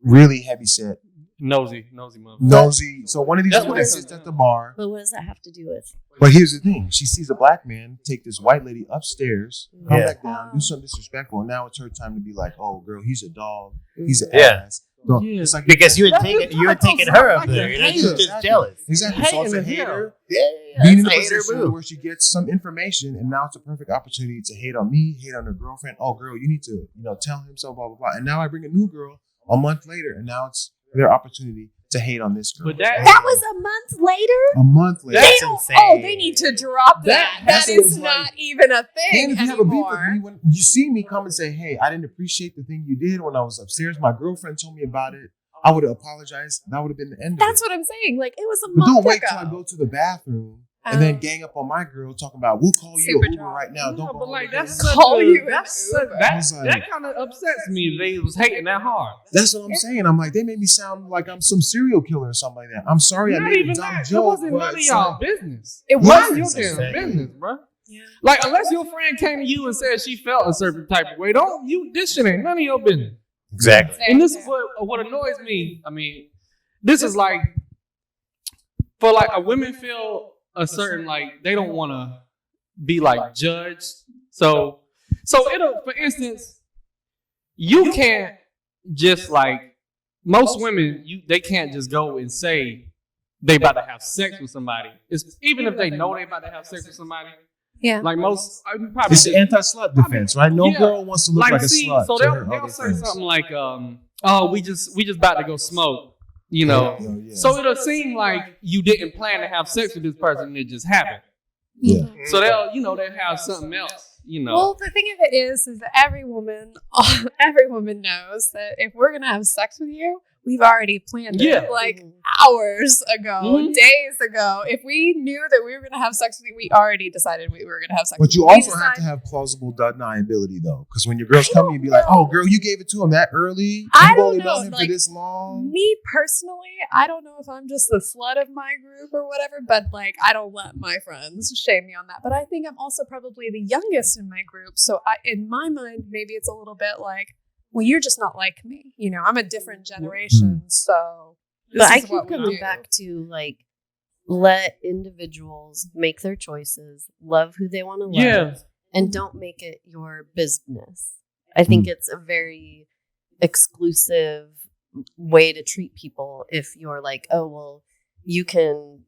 really heavy set,
Nosy motherfucker.
nosy. So one of these
That's
women
what-
sits at the bar.
But what does that have to do with?
But here's the thing: she sees a black man take this white lady upstairs, come
Yeah.
back down, do something disrespectful, and now it's her time to be like, "Oh, girl, he's a dog. He's an
Yeah.
ass." So
Yeah.
it's like
Because you had
That's
taken
just
her up
like
there.
a
You know,
hater.
she's just jealous.
Exactly. So it's a
Hating as hell.
hater
Yeah,
being in a
that's a hater
position
move.
where she gets some information, and now it's a perfect opportunity to hate on me, hate on her girlfriend. Oh, girl, you need to, tell him so, blah blah blah. And now I bring a new girl a month later, and now it's their opportunity to hate on this girl.
But that
was a month later?
a month later.
That's
They don't-
insane.
Oh, they need to drop that.
That's
That
what
is
it's
not
like.
even a thing
And if you have a beef
anymore.
with me, when you see me come and say, "Hey, I didn't appreciate the thing you did when I was upstairs. My girlfriend told me about it. I would have apologized. That would have been the end of
That's
it."
what I'm saying. Like, it was a
But
month
don't wait
ago.
till I go to the bathroom and then gang up on my girl talking about, "We'll call you
Super
an Uber
drunk.
right now."
No,
Don't
but
go
like
over
that's
there.
such
Call
a,
you an
that's
Uber.
I was like-
that kind of upsets me. They was hating that hard.
That's what I'm saying. I'm like, they made me sound like I'm some serial killer or something like that. I'm sorry, I
Not
made a
even
dumb
that. It
joke.
wasn't
but
none of
it's
y'all
like-
business.
It
It wasn't your
was.
damn
Exactly.
business, bro.
Yeah.
Like unless your friend came to you and said she felt a certain type of way, don't you? This shit ain't none of your business.
Exactly.
And this is what annoys me. I mean, this is like for like a women feel a certain like they don't want to be like judged. So it'll, for instance, you can't just like most women, they can't just go and say they about to have sex with somebody. It's, even if they know they about to have sex with somebody.
Yeah.
Like most, I mean, probably
It's
just-
the anti-slut defense, right? No
Yeah.
girl wants to look like a
see,
slut.
so
to
they'll,
her
they'll
other
say
friends.
something like, "Oh, we just about to go smoke," you know.
Yeah.
So it'll seem like you didn't plan to have sex with this person, and it just happened.
Yeah.
So they'll have something else, you know.
Well, the thing of it is that every woman knows that if we're gonna have sex with you, we've already planned
Yeah.
it like hours ago,
Mhm.
days ago. If we knew that we were gonna have sex with you, we already decided we were gonna have sex.
But
with
you
We
also have to
decide-
have plausible deniability, though, because when your girls come to you, be like, "Oh, girl, you gave it to him that early.
I
You've
don't
only
know,
known him
like,
for this long."
Me personally, I don't know if I'm just the slut of my group or whatever, but like I don't let my friends shame me on that. But I think I'm also probably the youngest in my group, so in my mind, maybe it's a little bit like, well, you're just not like me. I'm a different generation, so.
But I
is
keep
what we
coming
do.
back to like, let individuals make their choices, love who they want to love,
Yeah.
and don't make it your business. I think it's a very exclusive way to treat people if you're like, oh, well, you can,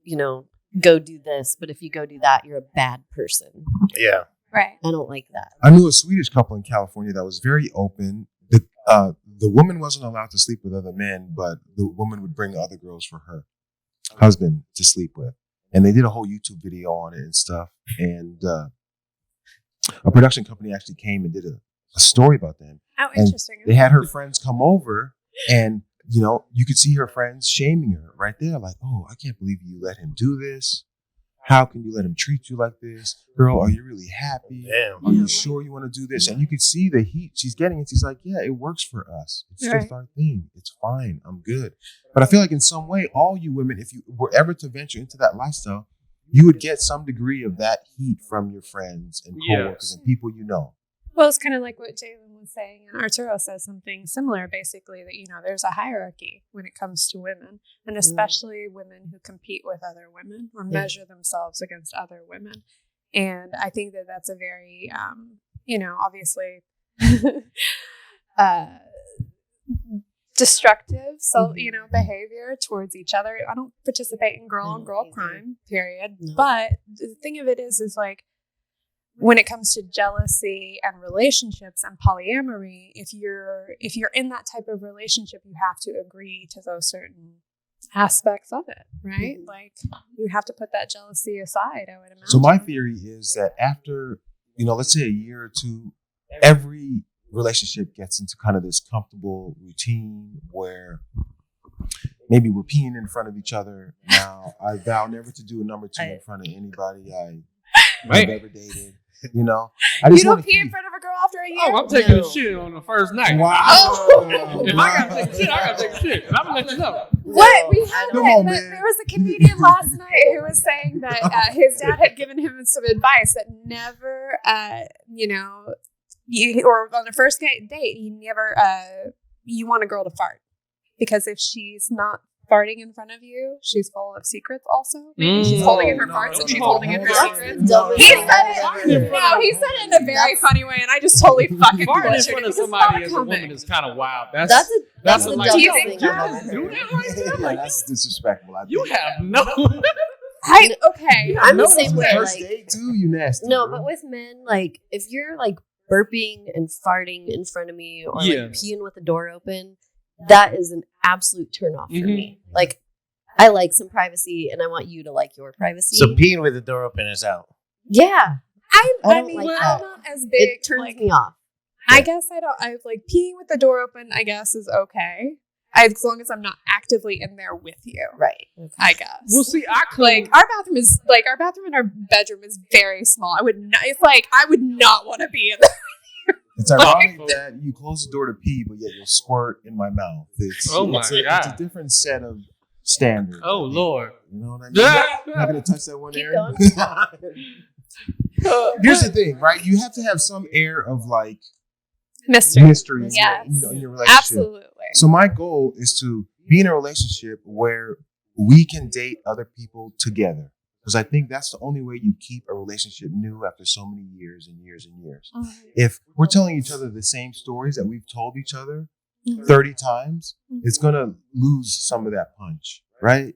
go do this, but if you go do that, you're a bad person.
Yeah.
Right.
I don't like that.
I knew a Swedish couple in California that was very open. The woman wasn't allowed to sleep with other men, but the woman would bring other girls for her husband to sleep with. And they did a whole YouTube video on it and stuff. And a production company actually came and did a story about them.
Oh,
And
interesting.
they had her friends come over, and you could see her friends shaming her right there, like, "Oh, I can't believe you let him do this. How can you let him treat you like this? Girl, are you really happy?
Damn.
Are you sure you want to do this?" And you could see the heat she's getting, and she's like, "Yeah, it works for us. It's just our thing. It's fine. I'm good." But I feel like in some way, all you women, if you were ever to venture into that lifestyle, you would get some degree of that heat from your friends and coworkers and people you know.
Well, it's kind of like what Jalen was saying, and Arturo says something similar, basically, that, there's a hierarchy when it comes to women, and especially women who compete with other women or measure themselves against other women. And I think that that's a very, obviously destructive behavior towards each other. I don't participate in girl on girl crime, period. No. But the thing of it is like, when it comes to jealousy and relationships and polyamory, if you're in that type of relationship, you have to agree to those certain aspects of it, right? Mm-hmm. Like, you have to put that jealousy aside, I would imagine.
So my theory is that after, let's say a year or two, every relationship gets into kind of this comfortable routine where maybe we're peeing in front of each other. Now, I vow never to do a number 2 in front of anybody I've ever dated. I just
you don't pee in front of a girl after a year?
Oh, I'm taking a shit on the first night.
Wow.
If I gotta take a shit, I gotta take a shit. And I'm gonna let you know.
What? We had there was a comedian last night who was saying that his dad had given him some advice that never, or on a first date, you never, you want a girl to fart. Because if she's not farting in front of you, she's full of secrets also. Maybe she's holding in her farts and she's holding in her secrets. He said it in a very funny way, and I just totally fucking
farting in front of somebody as a woman is kind of wild. That's
a
like,
do
you think
do that right there?
Yeah, that's disrespectful.
You have no.
Okay.
I'm the same way.
First date too, you nasty.
No,
bro.
but with men, like, if you're like burping and farting in front of me or like peeing with the door open, that is an absolute turnoff for me. Like, I like some privacy, and I want you to like your privacy.
So peeing with the door open is out.
Yeah, I mean,
I'm not as big.
It turns me off.
I guess I don't. I like peeing with the door open. I guess is okay, as long as I'm not actively in there with you.
Right.
Okay. I guess.
Well, see,
our bathroom in our bedroom is very small. I would not want to be in there.
It's ironic that you close the door to pee, but yet you'll squirt in my mouth. It's a different set of standards.
Oh, Lord.
You know what I mean? I'm not going to touch that one area. Here's the thing, right? You have to have some air of like mystery
yes.
in your relationship.
Absolutely.
So my goal is to be in a relationship where we can date other people together. Because I think that's the only way you keep a relationship new after so many years and years and years. Mm-hmm. If we're telling each other the same stories that we've told each other 30 times, it's going to lose some of that punch, right?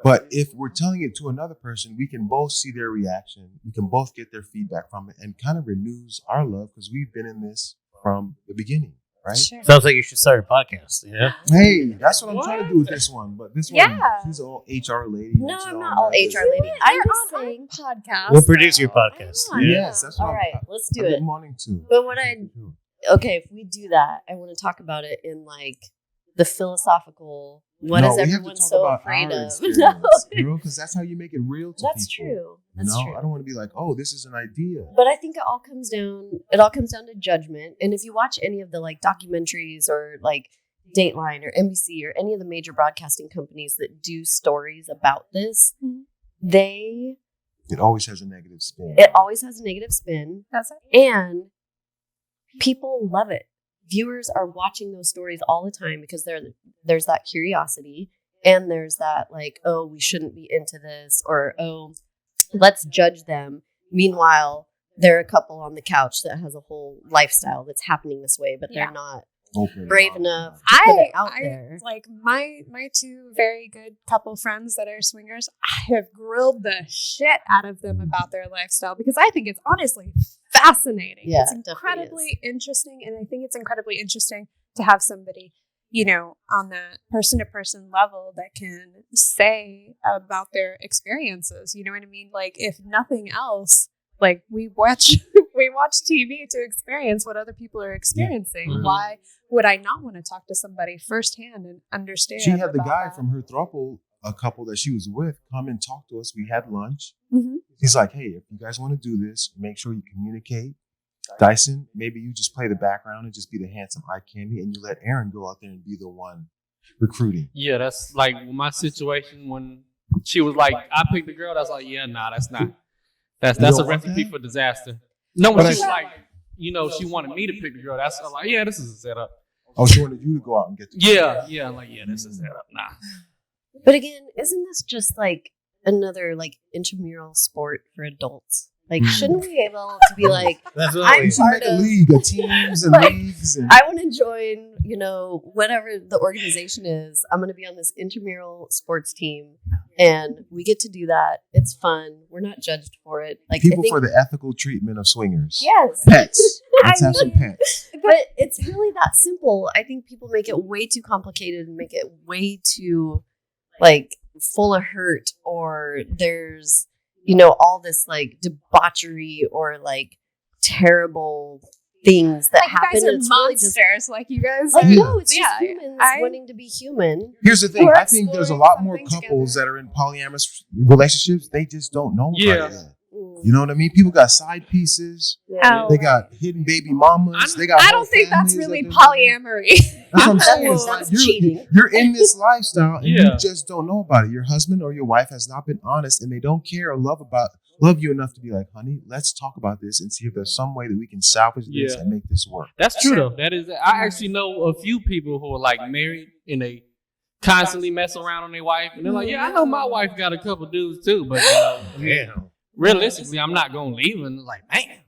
But if we're telling it to another person, we can both see their reaction. We can both get their feedback from it and kind of renews our love because we've been in this from the beginning. Right?
Sure.
Sounds like you should start a podcast,
Hey, that's what I'm trying to do with this one. But this one, she's all HR lady.
No, I'm not all HR lady. I'm just saying
podcast.
We'll produce your podcast.
Yes, that's what
all right, let's do
I've
it.
been wanting to.
But if we do that, I want to talk about it in like the philosophical. What is everyone so afraid of?
Because that's how you make it real to people.
That's true. That's true.
I don't want to be like, oh, this is an idea.
But I think it all comes down to judgment. And if you watch any of the like documentaries or like Dateline or NBC or any of the major broadcasting companies that do stories about this,
it always has a negative spin.
It always has a negative spin.
That's it.
And people love it. Viewers are watching those stories all the time because there's that curiosity and there's that like, oh, we shouldn't be into this, or, oh, let's judge them. Meanwhile, they're a couple on the couch that has a whole lifestyle that's happening this way, but they're not brave enough to put it out there.
Like my two very good couple friends that are swingers, I have grilled the shit out of them about their lifestyle because I think it's honestly fascinating.
Yeah,
it's incredibly interesting, and I think it's incredibly interesting to have somebody, you know, on that person-to-person level that can say about their experiences. You know what I mean? Like, if nothing else, like we watch TV to experience what other people are experiencing.
Mm-hmm.
Why would I not want to talk to somebody firsthand and understand?
She had the
about
guy
that?
from her throuple, a couple that she was with, come and talk to us. We had lunch.
Mm-hmm.
He's like, hey, if you guys want to do this, make sure you communicate. Dyson, maybe you just play the background and just be the handsome eye candy, and you let Aaron go out there and be the one recruiting.
Yeah, that's like my situation when she was like, I picked the girl. That's like, yeah, nah, that's not. That's a recipe for disaster. No, when she's like, you know, she wanted me to pick the girl. That's like, yeah, this is a setup.
Oh, she wanted you to go out and get the
Yeah, like, yeah, this is a setup. Nah.
But again, isn't this just like another like intramural sport for adults? Like, shouldn't we be able to be like,
That's what
I'm
It's
part
like a
of,
league of teams and
like,
leagues. And
I want to join, you know, whatever the organization is. I'm going to be on this intramural sports team, and we get to do that. It's fun. We're not judged for it. Like,
people
I think,
for the ethical treatment of swingers.
yes,
Pets. Let's have some pets.
but it's really that simple. I think people make it way too complicated and make it way too like full of hurt, or there's, you know, all this like debauchery or like terrible things that
Like,
happen.
you guys are
It's really just
monsters. Like, you guys
like,
are,
no, it's just
yeah,
humans
I-
wanting to be human.
Here's the thing.
We're
I think there's a
exploring
lot more
something
couples
together.
that are in polyamorous relationships. They just don't know about
Yeah.
it yet. You know what I mean? People got side pieces.
Yeah.
Oh,
They got hidden baby mamas. They got
I
whole
don't think that's
families
really
that they're-
polyamory.
That's what I'm saying. It's
That's
like
cheating.
you're in this lifestyle and
Yeah.
you just don't know about it. Your husband or your wife has not been honest, and they don't care or love you enough to be like, honey, let's talk about this and see if there's some way that we can salvage this
Yeah.
and make this work.
That's true though. That is. I actually know a few people who are like married and they constantly mess around on their wife, and they're like, yeah, I know my wife got a couple dudes too, but I mean,
Damn.
realistically, I'm not gonna leave. And like, man,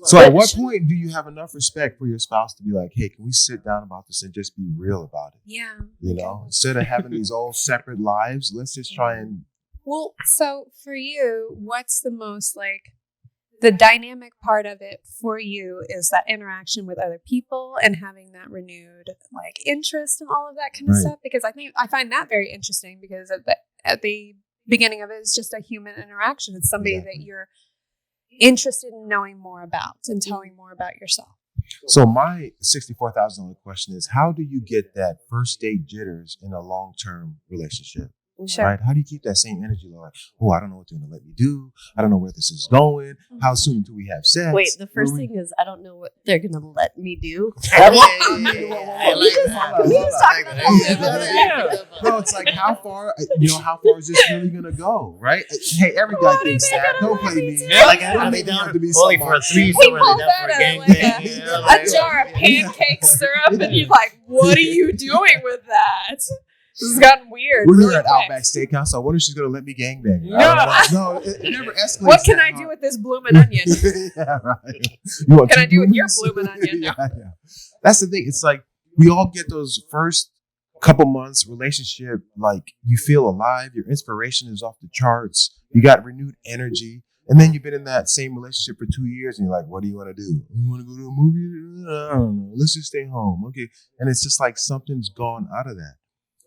So at what point do you have enough respect for your spouse to be like, hey, can we sit down about this and just be real about it?
Yeah.
You know, instead of having these all separate lives, let's just try and
Well, so for you, what's the most like the dynamic part of it for you is that interaction with other people and having that renewed like interest and all of that kind of
Right.
stuff? Because I find that very interesting because at the beginning of it is just a human interaction. It's somebody
Exactly.
that you're interested in knowing more about and telling more about yourself.
So my $64,000 question is, how do you get that first date jitters in a long-term relationship?
Sure.
Right? How do you keep that same energy level? Like, oh, I don't know what they're going to let me do. I don't know where this is going. How soon do we have sex?
Wait, the first
Where we-
thing is I don't know what they're gonna let me do.
I
We just talked about that.
No, it's like how far is this really going to go? Right? Hey, every guy thinks that. Don't play me.
Yeah.
Like,
Don't
are they
make me
down
have to be
only for a
somebody.
threesome?
We
Are
pulled
they down for
that
a
out
gangbang?
like
You know,
a
like-
jar of pancake syrup, and you're like, "What are you doing with that?" This has gotten weird.
We're
really
here at
quick.
Outback Steakhouse. So I wonder if she's going to let me gangbang.
Yeah.
No, it never escalates.
What can I
that
do
hard.
with this bloomin' onion?
Yeah, right. You want
Can I
two
do with your
bloomers?
bloomin' onion?
yeah. That's the thing. It's like we all get those first couple months relationship, like you feel alive, your inspiration is off the charts, you got renewed energy, and then you've been in that same relationship for 2 years, and you're like, what do you want to do? You want to go to a movie? I don't know. Let's just stay home. Okay. And it's just like something's gone out of that.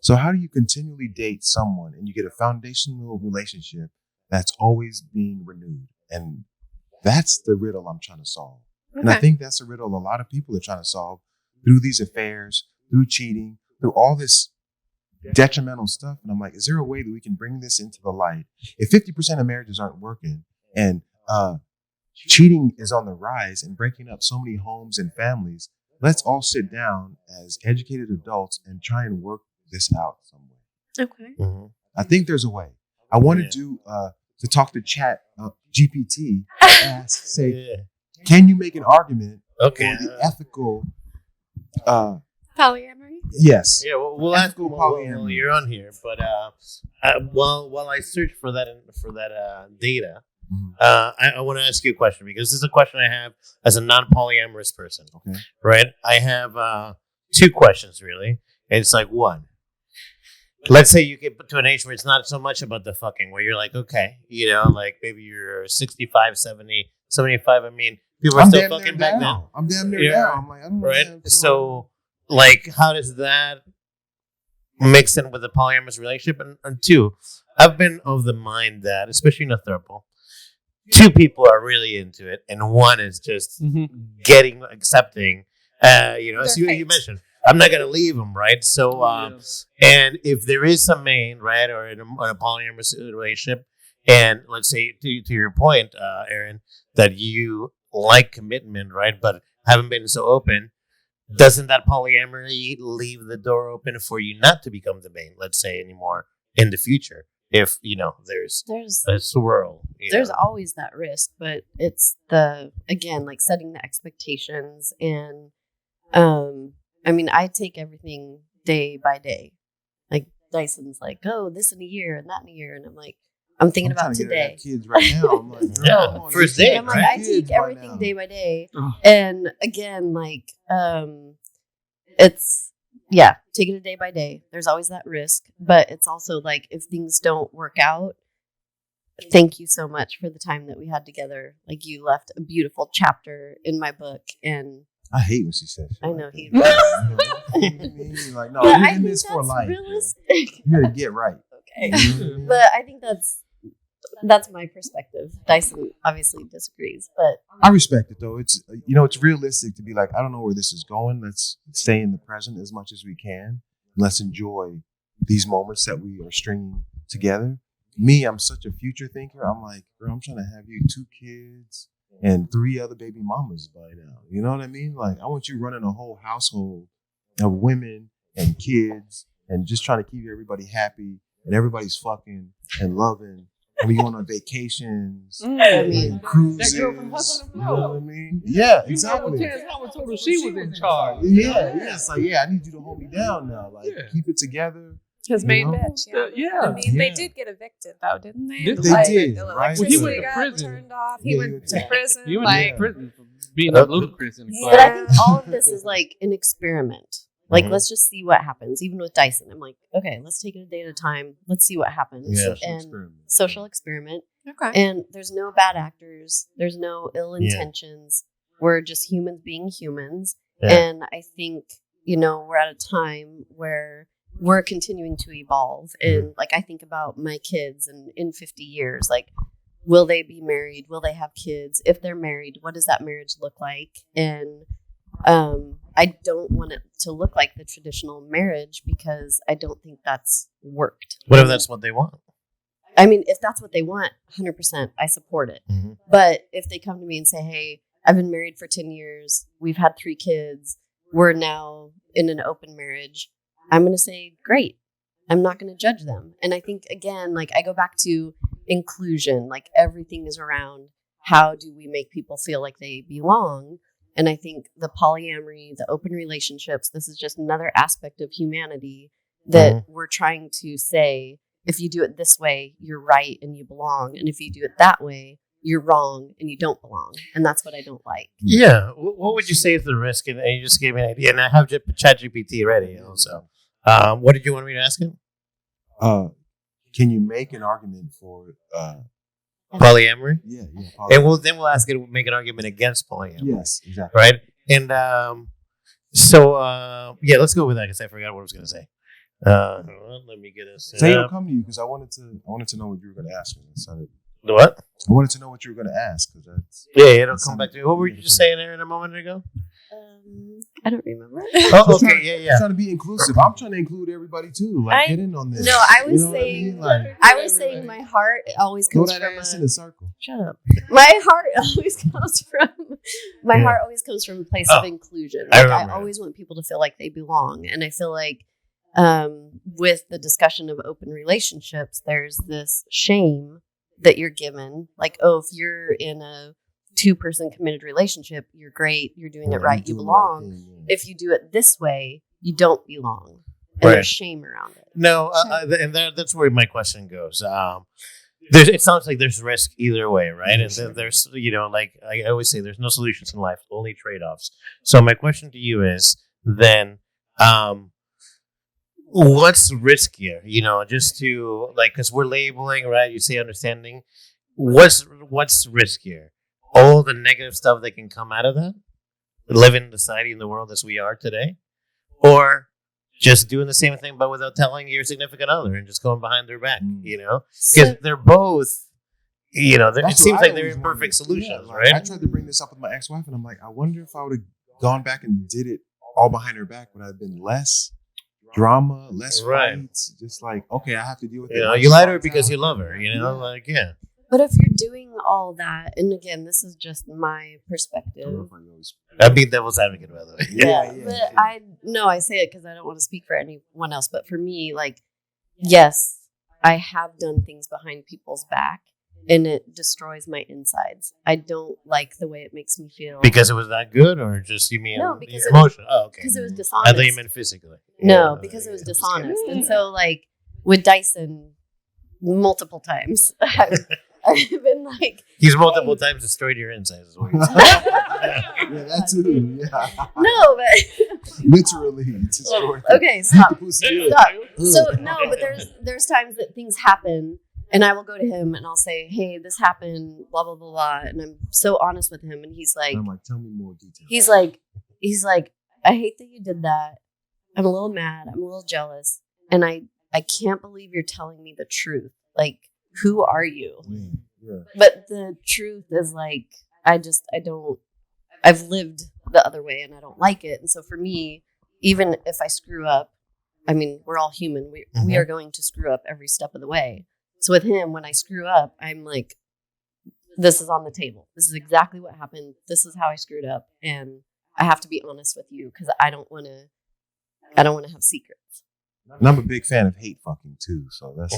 So how do you continually date someone and you get a foundational relationship that's always being renewed? And that's the riddle I'm trying to solve. And I think that's a riddle a lot of people are trying to solve through these affairs, through cheating, through all this detrimental stuff. And I'm like, is there a way that we can bring this into the light? If 50% of marriages aren't working and cheating is on the rise and breaking up so many homes and families, let's all sit down as educated adults and try and work this out somewhere.
Okay.
Mhm.
I think there's a way. I wanted to talk to ChatGPT, ask, say,
Yeah.
can you make an argument
Okay.
for the ethical?
Polyamory?
Yes.
Yeah, we'll ask
Ethical
while
polyamory.
you're on here. But while I search for that data,
Mhm.
I want to ask you a question because this is a question I have as a non-polyamorous person.
Okay.
Right? I have two questions really. It's like one. Let's say you get to an age where it's not so much about the fucking, where you're like, okay, like maybe you're 65, 70, 75. I mean, people are still fucking back then.
I'm damn near now. I'm like, I don't know.
Right? So, like, how does that mix in with the polyamorous relationship? And two, I've been of the mind that, especially in a throuple, two people are really into it, and one is just accepting, as you mentioned. I'm not gonna leave him, right? So, and if there is some main, right, or in a polyamorous relationship, and let's say to your point, Aaron, that you like commitment, right, but haven't been so open, doesn't that polyamory leave the door open for you not to become the main, let's say, anymore in the future? If there's a swirl,
there's always that risk, but it's like setting the expectations and I mean, I take everything day by day. Like Dyson's like, oh, this in a year and that in a year, and I'm like, I'm thinking about today.
Kids right now. I'm like,
first day.
I'm like, I take everything day by day, and again, like, it's taking it day by day. There's always that risk, but it's also like if things don't work out, thank you so much for the time that we had together. Like you left a beautiful chapter in my book, and
I hate when she says shit.
I know he.
Like, no, you're in this for life.
Realistic.
You gotta get right.
Okay, but I think that's my perspective. Dyson obviously disagrees, but
I respect it though. It's it's realistic to be like, I don't know where this is going. Let's stay in the present as much as we can. Let's enjoy these moments that we are stringing together. Me, I'm such a future thinker. I'm like, girl, I'm trying to have you 2 kids and 3 other baby mamas by now. You know what I mean? Like, I want you running a whole household of women and kids and just trying to keep everybody happy and everybody's fucking and loving. And we going on vacations and cruises.
That girl from Hustle and
You know what I mean? Yeah, exactly.
Howard told her she was in charge.
Yeah. It's like, I need you to hold me down now. Like, keep it together.
His main
know?
bitch. I mean, they did get evicted though, didn't they?
They
did, right?
Well, he went to
got
prison.
Turned off. He went to prison.
He went to prison for being ludicrous in the
but I
club.
think all of this is like an experiment. Like, let's just see what happens. Even with Dyson, I'm like, okay, let's take it a day at a time. Let's see what happens. Social experiment.
Okay.
And there's no bad actors. There's no ill intentions. We're just humans being humans. Yeah. And I think, we're at a time where we're continuing to evolve. And like, I think about my kids and in 50 years, like, will they be married? Will they have kids? If they're married, what does that marriage look like? And I don't want it to look like the traditional marriage because I don't think that's worked.
What if that's what they want?
I mean, if that's what they want, 100%, I support it. Mm-hmm. But if they come to me and say, hey, I've been married for 10 years, we've had 3 kids, we're now in an open marriage, I'm going to say, great. I'm not going to judge them. And I think, again, like I go back to inclusion, like everything is around how do we make people feel like they belong. And I think the polyamory, the open relationships, this is just another aspect of humanity that we're trying to say, if you do it this way, you're right and you belong. And if you do it that way, you're wrong and you don't belong. And that's what I don't like.
Yeah. What would you say is the risk? And you just gave me an idea. And I have ChatGPT ready also. What did you want me to ask him?
Can you make an argument for
polyamory?
Yeah.
And we'll ask it to make an argument against polyamory.
Yes, exactly.
Right? And let's go with that because I forgot what I was going to say. Let me get a
say it'll come to you because I wanted to know what you were going to ask me.
The what?
I wanted to know what you were going to ask because that's
it'll come back to you. What were you just saying, Aaron, a moment ago?
I don't remember.
Oh, okay,
I'm trying to be inclusive. I'm trying to include everybody too. Like, get in on this.
No, I was saying, I was saying, my heart always comes from
ass in a circle.
Shut up. My heart always comes from a place of inclusion. Like, I always want people to feel like they belong, and I feel like with the discussion of open relationships, there's this shame that you're given. Like, oh, if you're in a 2-person committed relationship, you're great, you're doing it right, you belong. If you do it this way, you don't belong. And there's shame around it.
No, and that's where my question goes. It sounds like there's risk either way, right? And there's, like I always say, there's no solutions in life, only trade-offs. So my question to you is then, What's riskier? Just to because we're labeling, right? You say understanding. What's riskier? All the negative stuff that can come out of that, living in the society in the world as we are today, or just doing the same thing but without telling your significant other and just going behind their back, because they're both, it seems like they're imperfect solutions, right?
I tried to bring this up with my ex-wife, and I'm like, I wonder if I would have gone back and did it all behind her back, would I have been less drama, less fights? Just like, okay, I have to deal with it.
You lie to her because you love her,
But if you're doing all that, and again, this is just my perspective.
I'd be devil's advocate, by the way.
But I say it because I don't want to speak for anyone else. But for me, yes, I have done things behind people's back, and it destroys my insides. I don't like the way it makes me feel.
Because it was that good, or just you mean
because
emotional? Okay.
Because it was dishonest.
I thought you meant physically.
No, because it was dishonest. And so, with Dyson, multiple times, I've been
he's multiple times destroyed your insides. Is what you're saying.
Yeah, that too. Yeah.
No, but
literally destroyed.
Okay, stop. So no, but there's times that things happen, and I will go to him and I'll say, "Hey, this happened, blah blah blah blah," and I'm so honest with him, and he's like,
I'm like, tell me more details.
He's like, I hate that you did that. I'm a little mad. I'm a little jealous, and I can't believe you're telling me the truth. Who are you?
Yeah.
But the truth is I've lived the other way and I don't like it. And so for me, even if I screw up, I mean, we're all human. We are going to screw up every step of the way. So with him, when I screw up, I'm like, this is on the table. This is exactly what happened. This is how I screwed up. And I have to be honest with you because I don't want to have secrets.
And I'm a big fan of hate fucking too, so that's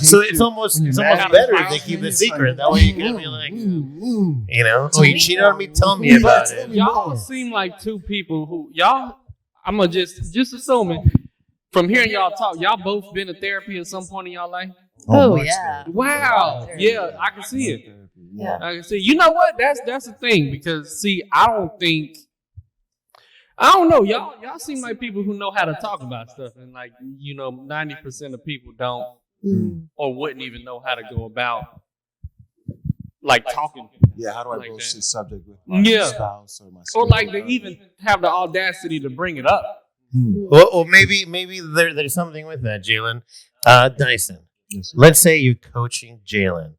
So it's almost better if they keep it secret. That way you can be like, you cheated on me. Tell me about it.
Y'all seem like two people who I'm gonna just assuming from hearing y'all talk, y'all both been to therapy at some point in y'all life.
Oh yeah!
Wow! Yeah, I can see it.
Yeah,
I can see. You know what? That's the thing because I don't know. Y'all seem like people who know how to talk about stuff, and 90% of people don't or wouldn't even know how to go about talking.
Yeah, how do I
like
broach
that.
this subject with my spouse or my
Or they even have the audacity to bring it up.
Or maybe there's something with that, Jalen. Dyson.
Yes,
let's say you're coaching Jalen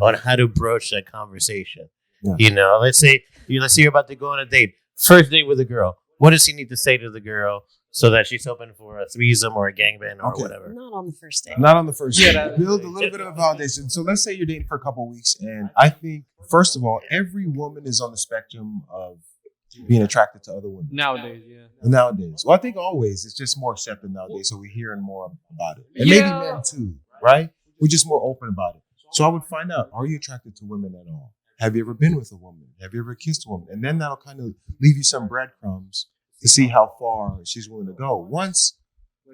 on how to broach that conversation.
Yeah.
Let's say you're about to go on a date, first date with a girl. What does he need to say to the girl so that she's open for a threesome or a gangbang or whatever?
Not on the first date.
Not on the first date. Build a little bit of a validation. So let's say you're dating for a couple of weeks, and I think, first of all, every woman is on the spectrum of being attracted to other women.
Nowadays, yeah.
Nowadays. Well, I think always. It's just more accepted nowadays, so we're hearing more about it. And maybe men too, right? We're just more open about it. So I would find out, are you attracted to women at all? Have you ever been with a woman? Have you ever kissed a woman? And then that'll kind of leave you some breadcrumbs to see how far she's willing to go. Once,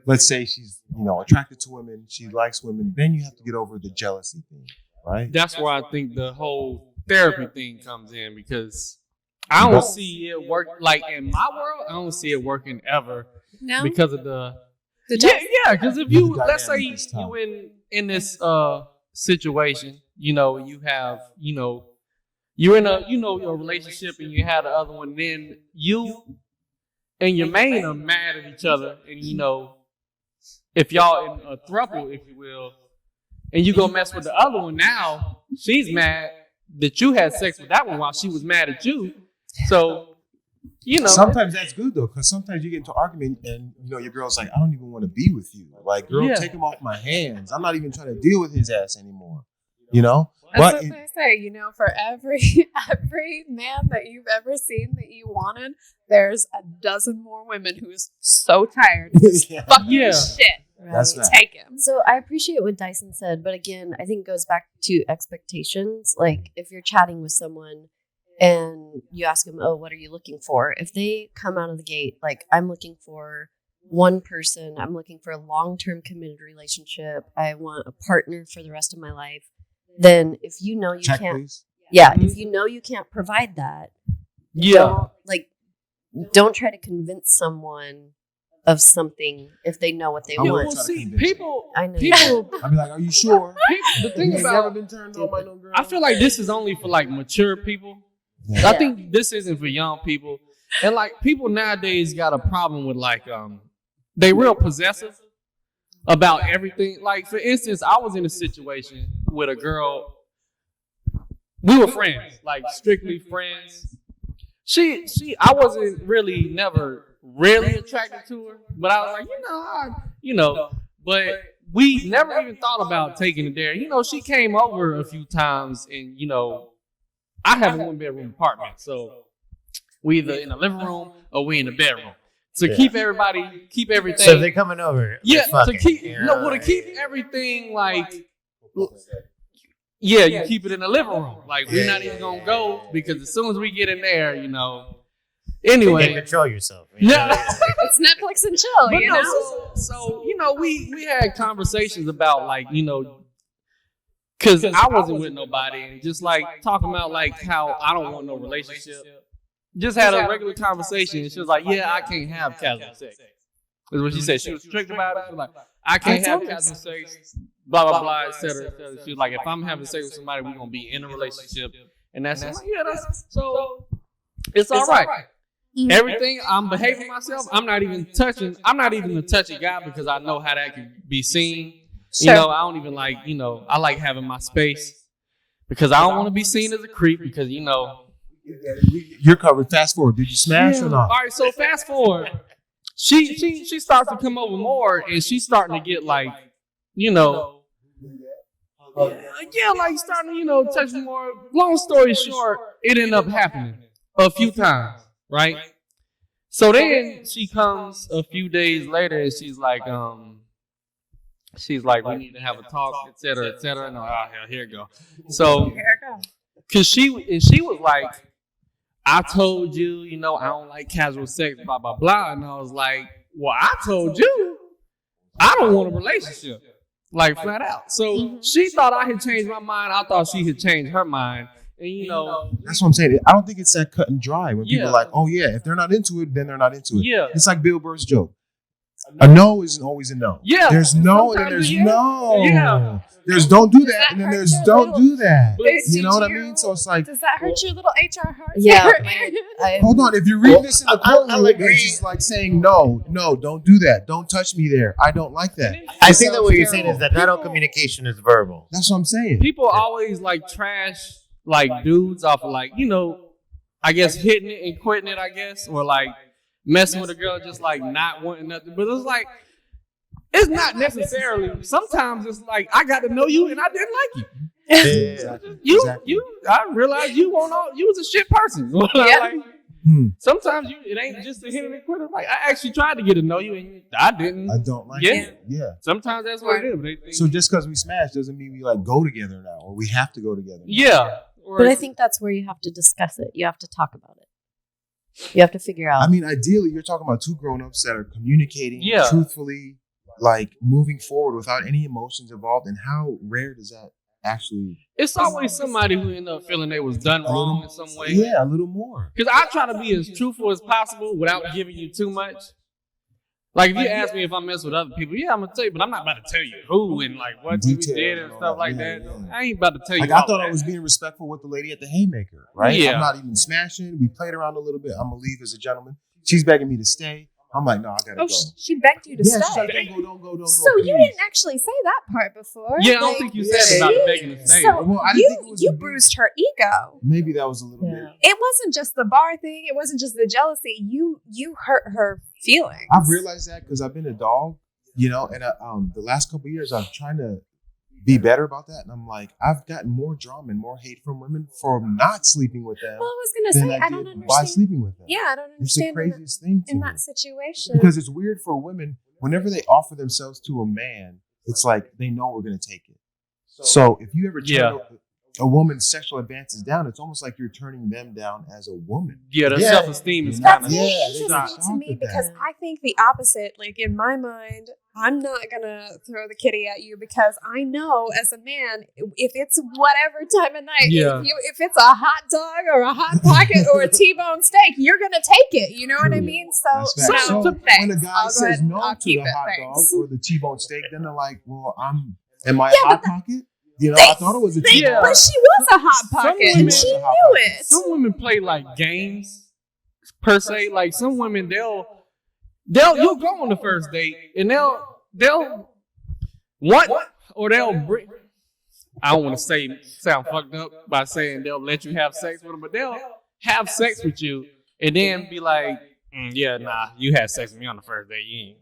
let's say she's, attracted to women, she likes women, then you have to get over the jealousy thing, right?
That's where I think the whole therapy thing comes in because I don't see it work in my world. I don't see it working ever because of the because if you let's say you in this situation, you have you're in a your relationship and you have the other one, then you and your main are mad at each other, and if y'all in a throuple, if you will, and you go mess with the other one, now she's mad that you had sex with that one while she was mad at you. So,
sometimes that's good though, because sometimes you get into an argument and your girl's like, I don't even want to be with you. Like, girl, take him off my hands. I'm not even trying to deal with his ass anymore.
That's what they say, for every man that you've ever seen that you wanted, there's a dozen more women who's so tired of this fucking shit.
Right.
That's right.
Take him.
So I appreciate what Dyson said, but again, I think it goes back to expectations. Like if you're chatting with someone and you ask them, oh, what are you looking for? If they come out of the gate, like I'm looking for one person, I'm looking for a long-term committed relationship, I want a partner for the rest of my life, then if you
Check,
can't,
please.
if you can't provide that, don't try to convince someone of something if they know what they
I would
want.
try to
see,
convince
people,
I know.
people,
I'd be like, "Are you sure?"
the thing
You've never
about,
been turned on by no girl.
I feel like this is only for like mature people.
Yeah.
I think this isn't for young people. And like people nowadays got a problem with like they real possessive about everything. Like for instance, I was in a situation with a girl. We were friends, like strictly friends. I wasn't really never really attracted to her, but I was like, but we never even thought about taking it there. She came over a few times, and I have a 1-bedroom apartment, so we either in the living room or we in the bedroom. To keep everything.
So if they're coming over,
yeah,
fucking,
to keep
you
keep everything like. Yeah, you keep it in the living room. Like we're not even gonna go because as soon as we get in there, Anyway,
you can control yourself.
Yeah.
It's Netflix and chill,
but
you
no,
know?
so we had conversations about like because I wasn't with nobody, and just like talking about like how I don't want no relationship. Just had a regular conversation, and she was like, "Yeah, I can't have casual sex." Is what she said. She was strict about it. Like, I can't have casual sex. Blah blah blah, etc. She was like, "If I'm having sex with somebody, we're gonna be in a relationship," and that's it. Like, yeah, that's so. It's all right. Everything I'm behaving myself. I'm not even a touchy guy because I know how that can be seen.
Sure.
I don't even like. I like having my space because I don't want to be seen as a creep because
You're covered. Fast forward. Did you smash or not?
All right, so fast forward. She starts to come over more, and she's starting to get like, like starting to touch me more. Long story short, it ended up happening a few times, right? So then she comes a few days later, and she's like, we need to have a talk, et cetera, et cetera. And I'm like, oh, hell, here it go. So, because she was like, I told you, I don't like casual sex, blah, blah, blah. And I was like, well, I told you I don't want a relationship, like flat out. So she thought I had changed my mind. I thought she had changed her mind. And,
That's what I'm saying. I don't think it's that cut and dry when people are like, oh, yeah, if they're not into it, then they're not into it.
Yeah.
It's like Bill Burr's joke. A no isn't always a no.
Yeah.
There's no, and then there's no.
Yeah.
There's don't do that, and then there's don't do that.
But
You know what I mean? So it's like,
Does that hurt your little HR heart?
Yeah.
hold on. If you read this in the
I'll
courtroom,
agree.
it's just like saying, no, don't do that. Don't touch me there. I don't like that.
I think that what you're saying is that not all communication is verbal.
That's what I'm saying.
people always like trash like dudes off of like, I guess hitting it and quitting it, I guess, or like messing with a girl just like not wanting nothing. But it's like, it's not necessarily. Sometimes it's like I got to know you and I didn't like you.
Exactly.
I realized you was a shit person. Like, sometimes it ain't just a hit and quit. Like I actually tried to get to know you and I didn't.
I don't like
Yeah.
it. Yeah.
Sometimes that's what it is. But they think,
So just because we smash doesn't mean we like go together now, or we have to go together.
yeah. Or,
But I think that's where you have to discuss it. You have to talk about it. You have to figure out.
I mean, ideally, you're talking about two grown-ups that are communicating
Yeah.
truthfully, like moving forward without any emotions involved. And how rare does that actually?
it's always somebody who ended up feeling they was done wrong in some way.
Yeah, a little more.
Because I try to be as truthful as possible without giving you too much. Like if you ask me if I mess with other people, yeah, I'm gonna tell you, but I'm not about to tell you who and like what we
Detail
did
and
and
all
stuff
that.
like
Yeah,
that.
yeah.
I ain't about to tell you.
Like
all
I thought
that.
I was being respectful with the lady at the Haymaker, right?
Yeah.
I'm not even smashing. We played around a little bit. I'm gonna leave as a gentleman. She's begging me to stay. I'm like, no, I gotta
Oh,
go.
she begged you to
Yeah, she's
stay.
like, don't go.
So you
please.
didn't actually say that part before.
Yeah, I don't think you said about the begging to stay.
So
Well, I didn't think it was
you
a big-
bruised her ego.
Maybe that was a little bit.
It wasn't just the bar thing. It wasn't just the jealousy. You hurt her feelings.
I've realized that because I've been a dog, and the last couple of years I'm trying to be better about that, and I'm like, I've gotten more drama and more hate from women for not sleeping with them
Well, I was gonna
than
say I don't
did by
understand.
sleeping with them.
Yeah, I don't
It's the
understand in
craziest thing to
in
me.
that situation.
Because it's weird for women whenever they offer themselves to a man, it's like they know we're gonna take it. So if you ever
Yeah.
a woman's sexual advances down, it's almost like you're turning them down as a woman.
Yeah, the self-esteem is
That's
kind of
interesting to me because I think the opposite. Like in my mind, I'm not gonna throw the kitty at you because I know as a man, if it's whatever time of night, if it's a hot dog or a hot pocket or a T-bone steak, you're gonna take it. You know what I mean? So
when a guy says no to the hot dog or the T-bone steak, then they're like, "Well, am I a hot pocket?" You know, I thought it was a T-bone.
But she was a hot pocket, and she knew it.
Some women play like games per se. Like some women, you'll go on the first date and they'll want or they'll bring. I don't want to sound fucked up by saying they'll let you have sex with them, but they'll have sex with you and then be like, you had sex with me on the first date.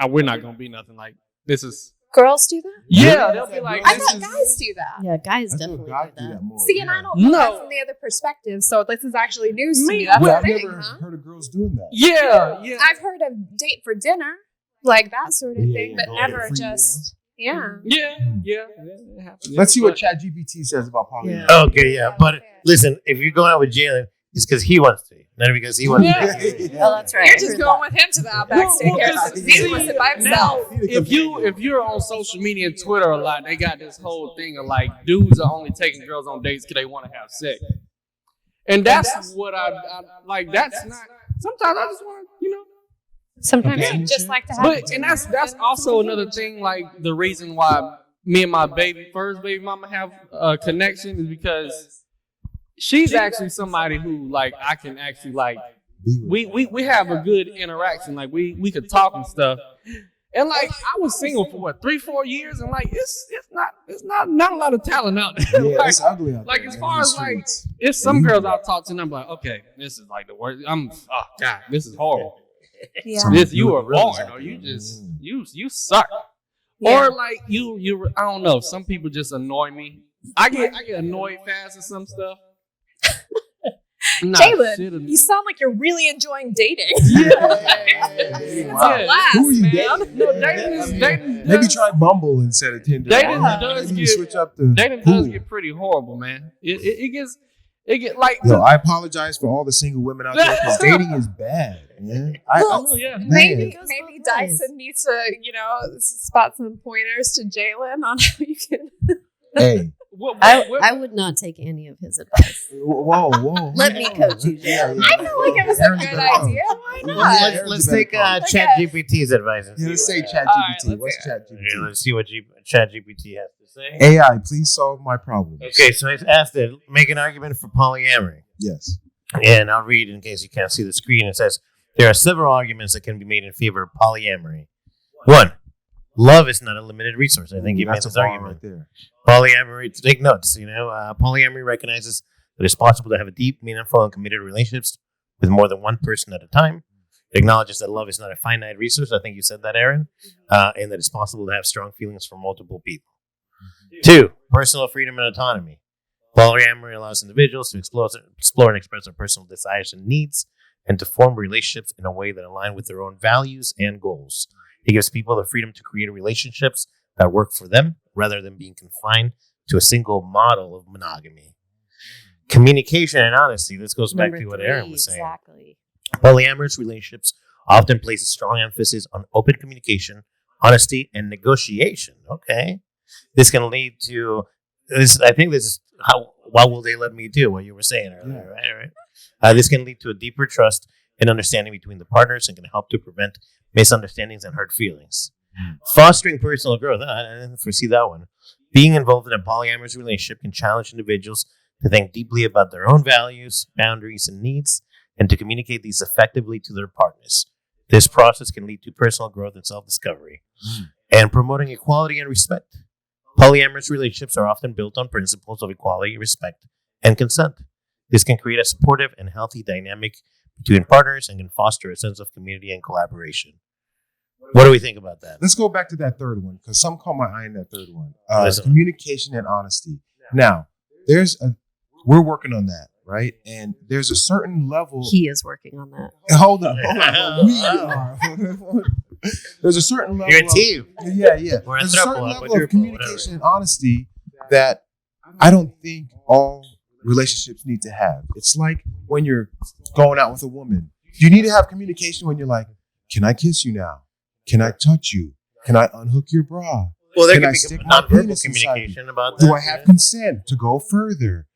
We're not gonna be nothing. Like this is.
Girls do that?
Yeah, they'll be like.
I thought guys do that.
Yeah, guys definitely do that.
More.
See, and I don't know that from the other perspective, so this is actually news to me. That's
I've
the thing,
never heard of girls doing that.
Yeah.
I've heard of date for dinner, like that sort of thing, but never just. Yeah.
Let's see what ChatGPT says about polyamory.
Yeah. Okay, yeah. But listen, if you're going out with Jalen, it's because he wants to, not because he wants to.
Oh, that's right.
You're just going with him to the Outback Steakhouse. He wants it by himself.
If you're on social media and Twitter a lot, they got this whole thing of like dudes are only taking girls on dates because they want to have sex, and that's what I like. That's not. Sometimes I just want to,
Sometimes you just like to have.
But and that's also another thing. Like the reason why me and my first baby mama have a connection is because. She's actually somebody who like I can actually like we have a good interaction, like we could talk and stuff. And like I was single for 3-4 years and like it's not a lot of talent out there.
Yeah,
like,
it's ugly out there.
Like as far as like it's some girls I'll talk to and I'm like, okay, this is like the worst. God, this is horrible.
Yeah.
You were born or you just you suck.
Yeah.
Or like you I don't know, some people just annoy me. I get annoyed fast at some stuff.
Jalen, you sound like you're really enjoying dating.
Wow. Who are you dating?
No, dating
Maybe try Bumble instead of Tinder.
Dating does get pretty horrible, man. It gets like.
Yo, I apologize for all the single women out there because dating is bad, man.
Maybe Dyson needs to, spot some pointers to Jalen on how you can.
Hey.
I would not take any of his advice.
Whoa.
Let me coach you.
I feel like it was a good idea. Why not?
Let's take ChatGPT's advice.
Let's say ChatGPT.
Right,
What's ChatGPT?
Let's see what ChatGPT has to say.
AI, please solve my problems.
Okay, so I asked it, make an argument for polyamory.
Yes.
And I'll read in case you can't see the screen. It says, there are several arguments that can be made in favor of polyamory. 1, love is not a limited resource. I think you made this argument.
Right there.
Polyamory, take notes. Polyamory recognizes that it's possible to have deep, meaningful, and committed relationships with more than one person at a time. It acknowledges that love is not a finite resource. I think you said that, Aaron. And that it's possible to have strong feelings for multiple people. 2, personal freedom and autonomy. Polyamory allows individuals to explore and express their personal desires and needs, and to form relationships in a way that align with their own values and goals. It gives people the freedom to create relationships that work for them, rather than being confined to a single model of monogamy. Communication and honesty. This goes back to what Aaron was saying.
Exactly.
Polyamorous relationships often place a strong emphasis on open communication, honesty, and negotiation. Okay. This can lead to this. I think this is what will they let me do? What you were saying earlier, right? This can lead to a deeper trust and understanding between the partners and can help to prevent misunderstandings and hurt feelings. Fostering personal growth. I didn't foresee that one. Being involved in a polyamorous relationship can challenge individuals to think deeply about their own values, boundaries, and needs, and to communicate these effectively to their partners. This process can lead to personal growth and self-discovery. And promoting equality and respect. Polyamorous relationships are often built on principles of equality, respect, and consent. This can create a supportive and healthy dynamic between partners and can foster a sense of community and collaboration. What do we think about that?
Let's go back to that third one because some caught my eye in that third one. Communication and honesty. Now, we're working on that, right? And there's a certain level.
He is working on that.
Hold on. We are. There's a certain level.
You're a team.
Yeah.
We're
There's a certain level of communication and honesty that I don't think all relationships need to have. It's like when you're going out with a woman. You need to have communication when you're like, can I kiss you now? Can I touch you? Can I unhook your bra?
Well, there
Can
can
I
be
stick my
nonverbal
penis inside
communication about that.
Do I have consent to go further?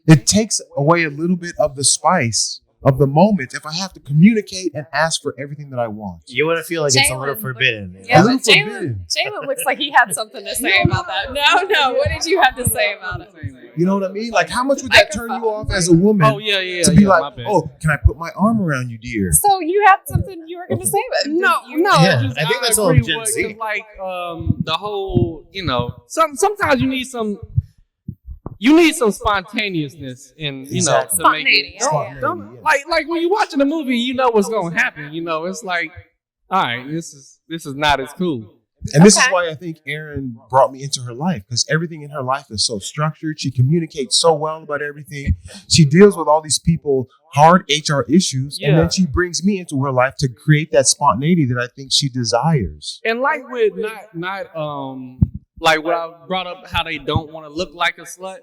It takes away a little bit of the spice of the moment if I have to communicate and ask for everything that I want.
You want to feel like it's a little
Jalen,
forbidden. you
Yeah,
know?
but Jalen looks like he had something to say about that. No, what did you have to say about it?
You know what I mean? Like, how much would that turn you off as a woman?
Oh yeah.
To be
my
like,
bad.
oh, can I put my arm around you, dear?
So you had something you were going to say about it?
No.
Yeah,
just-
I think that's all
agree
Gen
with,
Z.
'cause, like the whole, sometimes you need some spontaneousness in,
Exactly.
to make
Spontaneity,
it.
yeah.
Don't- Like when you're watching a movie, you know what's gonna happen. It's like, all right, this is not as cool.
And this is
Okay.
why I think Erin brought me into her life, because everything in her life is so structured. She communicates so well about everything. She deals with all these people, hard HR issues, and
Yeah.
then she brings me into her life to create that spontaneity that I think she desires.
And like with not like what I brought up, how they don't want to look like a slut.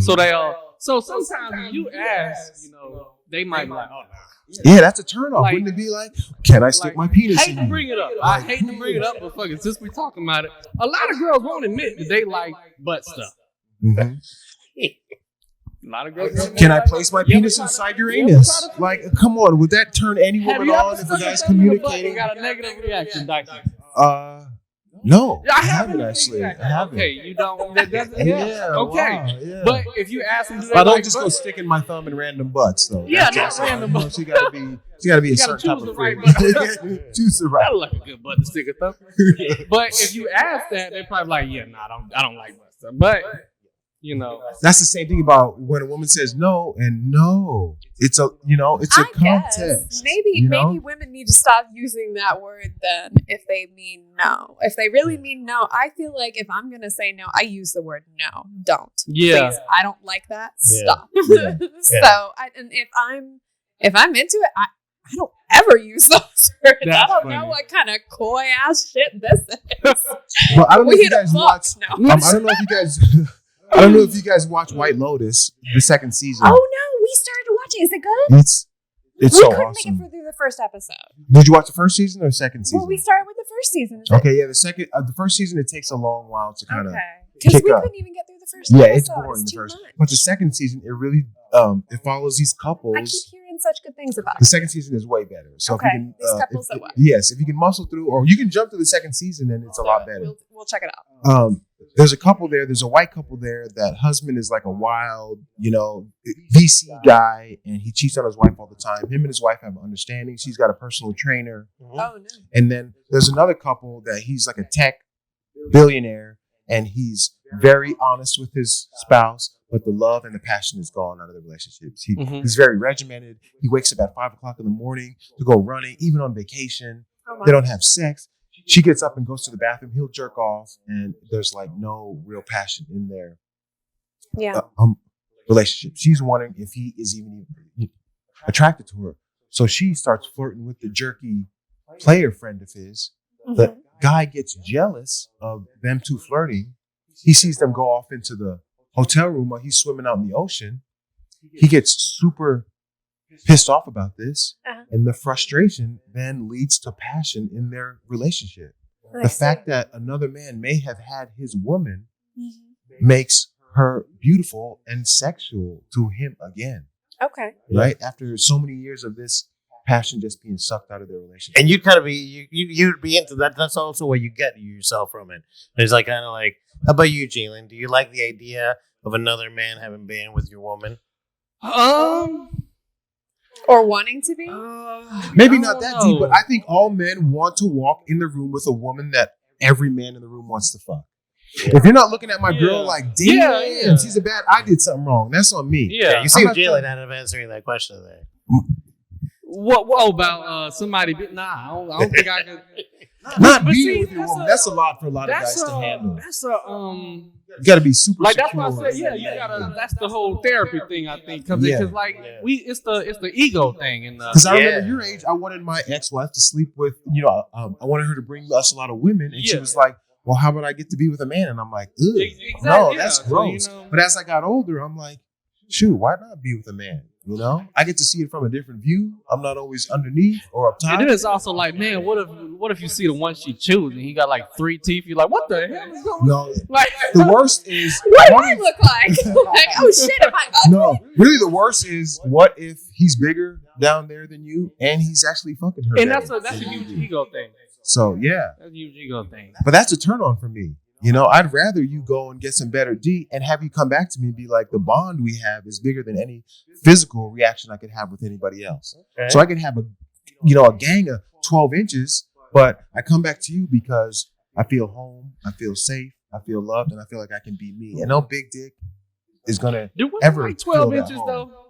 So they so sometimes when you ask, they might be like, oh nah.
Yeah, that's a turn off.
Like-
Wouldn't it be like, can I stick my penis
Hate
in
to
you?
bring it up. I hate to bring it up, but fucking since we talking about it, a lot of girls won't admit that they like butt stuff.
Mhm.
A lot of girls.
Can I place my penis inside your anus? Like, come on, would that turn any
Have
woman
you
on
ever
if a
stuck
guy's
your thumb in the butt and
communicating?
got a negative reaction, Dyson?
No,
I
I haven't
haven't
actually. I haven't.
Okay, you don't. That doesn't.
Yeah,
Yeah. Okay.
wow, yeah.
But if you ask them, do they
I don't
like
just
butt?
go sticking my thumb in random butts, though.
Yeah,
That's
not
also-
random
you know,
butts.
She gotta be a
You gotta
certain type
choose the
of
right
freak.
butt.
Choose the right.
That'll like a good butt to stick a thumb. But if you ask that, they're probably like, yeah, no, I don't like butt stuff. But
That's the same thing about when a woman says no and no. It's a it's a
I guess
context.
maybe women need to stop using that word then if they mean no. If they really mean no, I feel like if I'm gonna say no, I use the word no. Don't.
Yeah.
Please, I don't like that.
Yeah.
Stop.
Yeah.
So and if I'm into it, I don't ever use those words. I
That's
don't know
funny.
what kind of coy ass shit this is.
But I don't know
We
if you
hit a
guys
fuck.
watch.
No.
I don't know if you guys. I don't know if you guys watch White Lotus, the second season.
Oh no, we started watching. Is it good?
It's
We
so
couldn't
awesome.
make it through the first episode.
Did you watch the first season or second season?
Well, we started with the first season. Is it?
Okay, yeah, the first season it takes a long while to kind of
Okay. Because
kick
we
up.
couldn't even get through the first
yeah,
episode.
it's boring the
too
first.
much.
But the second season it really it follows these couples.
I keep hearing such good things about
The
it.
second season is way better. So
Okay,
if you can,
these couples that what?
yes, if you can muscle through, or you can jump to the second season, then it's a lot better.
We'll check it out.
There's a couple there. There's a white couple there. That husband is like a wild, VC guy, and he cheats on his wife all the time. Him and his wife have an understanding. She's got a personal trainer.
Oh no.
And then there's another couple that he's like a tech billionaire, and he's very honest with his spouse, but the love and the passion is gone out of the relationships. He's very regimented. He wakes up at 5:00 in the morning to go running, even on vacation.
Oh, my.
They don't have sex. She gets up and goes to the bathroom. He'll jerk off, and there's like no real passion in their
Yeah.
relationship. She's wondering if he is even attracted to her. So she starts flirting with the jerky player friend of his. The guy gets jealous of them two flirting. He sees them go off into the hotel room while he's swimming out in the ocean. He gets super pissed off about this. And the frustration then leads to passion in their relationship. The fact that another man may have had his woman makes her beautiful and sexual to him again.
Okay.
Right? After so many years of this passion just being sucked out of their relationship.
And you'd kind of be you'd be into that. That's also where you get yourself from it. It's like kind of like, how about you, Jalen? Do you like the idea of another man having been with your woman?
Or wanting to be?
Maybe not that deep, but I think all men want to walk in the room with a woman that every man in the room wants to fuck. Yeah. If you're not looking at my girl like, damn, she's a bad, I did something wrong. That's on me.
Yeah,
you see Jalen out of answering that question there.
What about somebody? Nah, I don't think I could.
Not being with your woman. That's a lot for a lot of guys to handle.
That's
You got to be super
like
secure.
that's why I said you gotta. That's the whole therapy thing I think because like it's the ego thing and
because I remember your age, I wanted my ex-wife to sleep with I wanted her to bring us a lot of women, and she was like, well, how about I get to be with a man? And I'm like, ugh,
Exactly,
no,
yeah.
that's
So,
gross.
you know-
But as I got older, I'm like, shoot, why not be with a man? You know, I get to see it from a different view. I'm not always underneath or up top.
And then it's also like, man, what if you see the one she choose and he got like 3 teeth? You're like, what the hell is going on?
No,
Like,
the worst is
What do I look like? Like, oh shit, am I ugly?
no, really the worst is what if he's bigger down there than you and he's actually fucking her.
and
better
that's a
than you
huge
do.
ego thing.
So yeah,
That's a huge ego thing.
but that's a turn on for me. You know, I'd rather you go and get some better D and have you come back to me and be like, the bond we have is bigger than any physical reaction I could have with anybody else.
Okay.
So I can have a gang of 12 inches, but I come back to you because I feel home, I feel safe, I feel loved, and I feel like I can be me. And no big dick is gonna
Do women
ever
like 12
feel that
inches
home.
though?